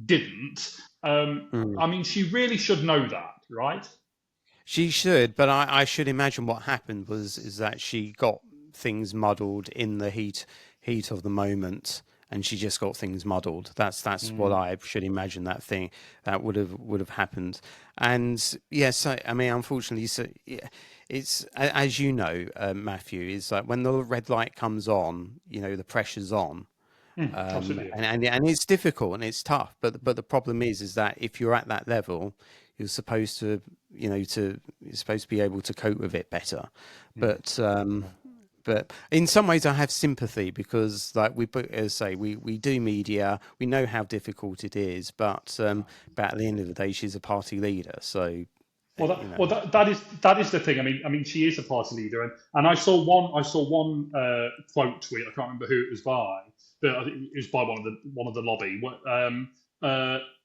didn't. I mean, she really should know that, right? She should, but I should imagine what happened is that she got things muddled in the heat of the moment, and she just got things muddled. That's what I should imagine that would have happened. And yes, I mean, unfortunately, it's, as you know, Matthew, is like when the red light comes on, the pressure's on. And it's difficult and it's tough, but the problem is that if you're at that level, you're supposed to you're supposed to be able to cope with it better. But in some ways I have sympathy, because like we do media, we know how difficult it is, but at the end of the day, she's a party leader, so. That is the thing. I mean, she is a party leader, and I saw one quote tweet. I can't remember who it was by, but I think it was by one of the lobby,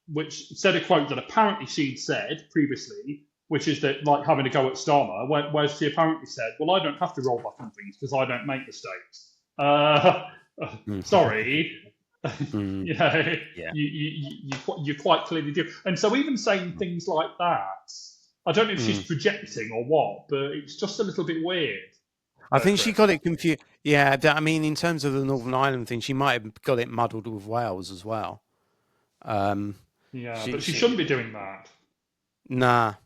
which said a quote that apparently she'd said previously, which is that, like, having a go at Starmer, where she apparently said, "Well, I don't have to roll back on things because I don't make mistakes." Sorry. You quite clearly do, and so even saying things like that, I don't know if she's projecting or what, but it's just a little bit weird. I think she got it confused. Yeah, I mean, in terms of the Northern Ireland thing, she might have got it muddled with Wales as well. But she shouldn't be doing that. Nah.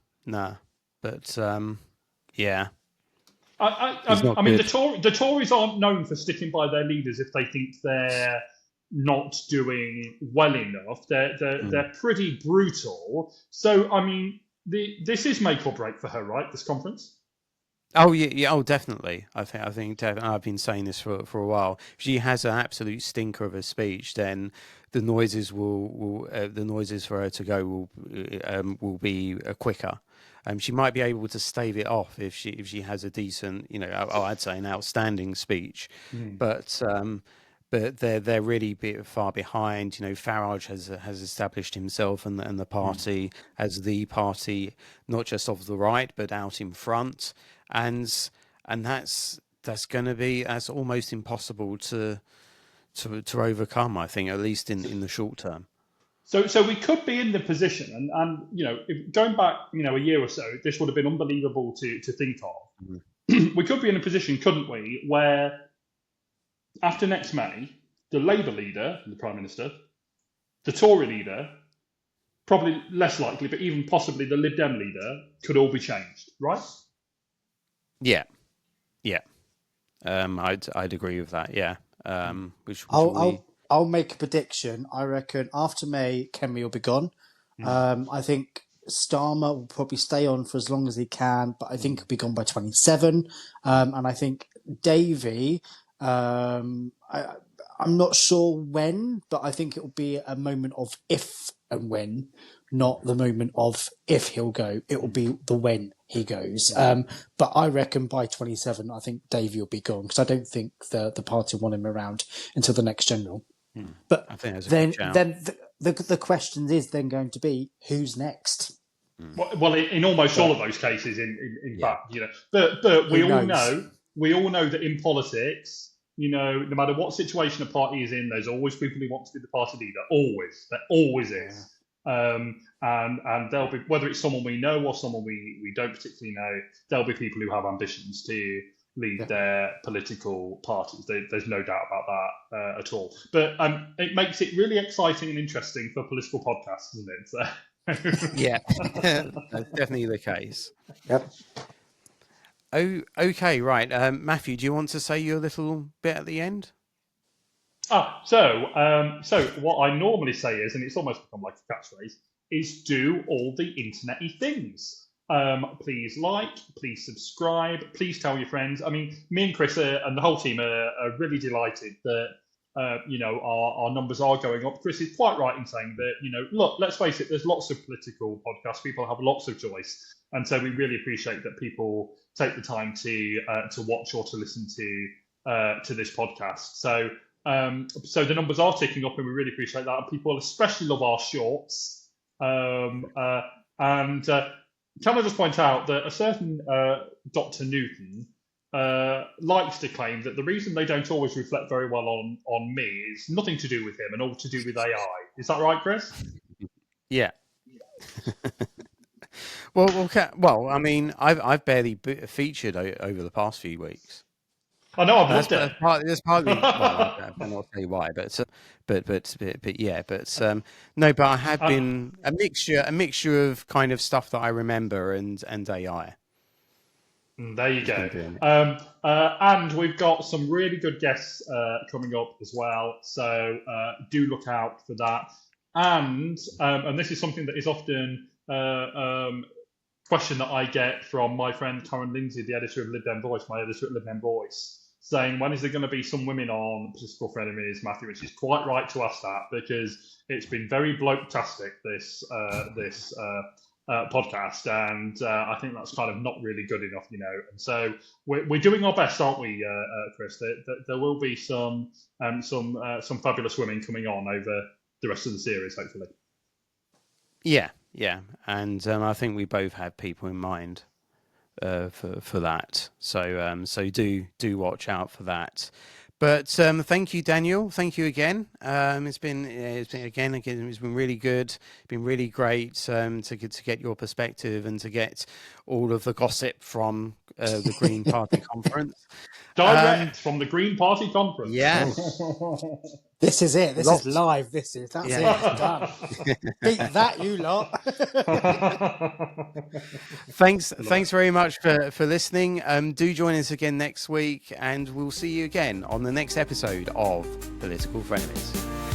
But yeah. I mean, the Tories aren't known for sticking by their leaders if they think they're not doing well enough. They're pretty brutal. So, I mean, this is make or break for her, right? This conference. Oh yeah. Oh, definitely. I think I've been saying this for a while. If she has an absolute stinker of a speech, then the noises the noises for her to go will be quicker. She might be able to stave it off if she has a decent, I'd say an outstanding speech, but they're really far behind. Farage has established himself and the party as the party, not just of the right, but out in front, and that's almost impossible to overcome, I think, at least in the short term. So we could be in the position, and if going back, a year or so, this would have been unbelievable to think of. We could be in a position, couldn't we, where after next May, the Labour leader, the Prime Minister, the Tory leader, probably less likely, but even possibly the Lib Dem leader, could all be changed, right? Yeah. I'd agree with that. Yeah. I'll make a prediction. I reckon after May, Kenny will be gone. I think Starmer will probably stay on for as long as he can, but I think he'll be gone by 27. And I think Davey, I'm not sure when, but I think it will be a moment of if and when, not the moment of if he'll go. It will be the when he goes. But I reckon by 27, I think Davey will be gone, because I don't think the party want him around until the next general. But I think then the question is then going to be, who's next? Well, in almost all of those cases, in fact, but we all know that in politics, no matter what situation a party is in, there's always people who want to be the party leader. There always is. And there'll be, whether it's someone we know or someone we don't particularly know, there'll be people who have ambitions to lead their political parties. There's no doubt about that at all. But it makes it really exciting and interesting for political podcasts, isn't it? So. Yeah, that's definitely the case. Yep. Oh, okay, right. Mathew, do you want to say your little bit at the end? So what I normally say is, and it's almost become like a catchphrase, is do all the internet-y things. Please like, please subscribe, please tell your friends. I mean, me and Chris and the whole team are really delighted that our numbers are going up. Chris is quite right in saying that, look, let's face it, there's lots of political podcasts. People have lots of choice, and so we really appreciate that people take the time to watch or to listen to this podcast. So the numbers are ticking up, and we really appreciate that. And people especially love our shorts. And can I just point out that a certain Dr. Newton likes to claim that the reason they don't always reflect very well on me is nothing to do with him and all to do with AI. Is that right, Chris? Yeah. Well. I mean, I've barely featured over the past few weeks. I know, I've loved it. That's partly. Well, I cannot say why, but yeah, no, but I have been a mixture of kind of stuff that I remember and AI. There you go. And we've got some really good guests coming up as well, so do look out for that. And this is something that is often question that I get from my friend Karen Lindsay, the editor of Lib Dem Voice, my editor at Lib Dem Voice, saying, when is there going to be some women on Political Frenemies, Mathew? And she's quite right to ask that, because it's been very bloke-tastic, this podcast, and I think that's kind of not really good enough, And so we're doing our best, aren't we, Chris? There will be some fabulous women coming on over the rest of the series, hopefully. Yeah, and I think we both have people in mind for that. So do watch out for that. But thank you, Daniel. Thank you again. It's been really good. It's been really great to get your perspective and to get all of the gossip from the Green Party conference. Direct from the Green Party conference. Yeah. This is it. This is live. That's it. It's done. Beat that, you lot. Thanks very much for listening. Do join us again next week, and we'll see you again on the next episode of Political Frenemies.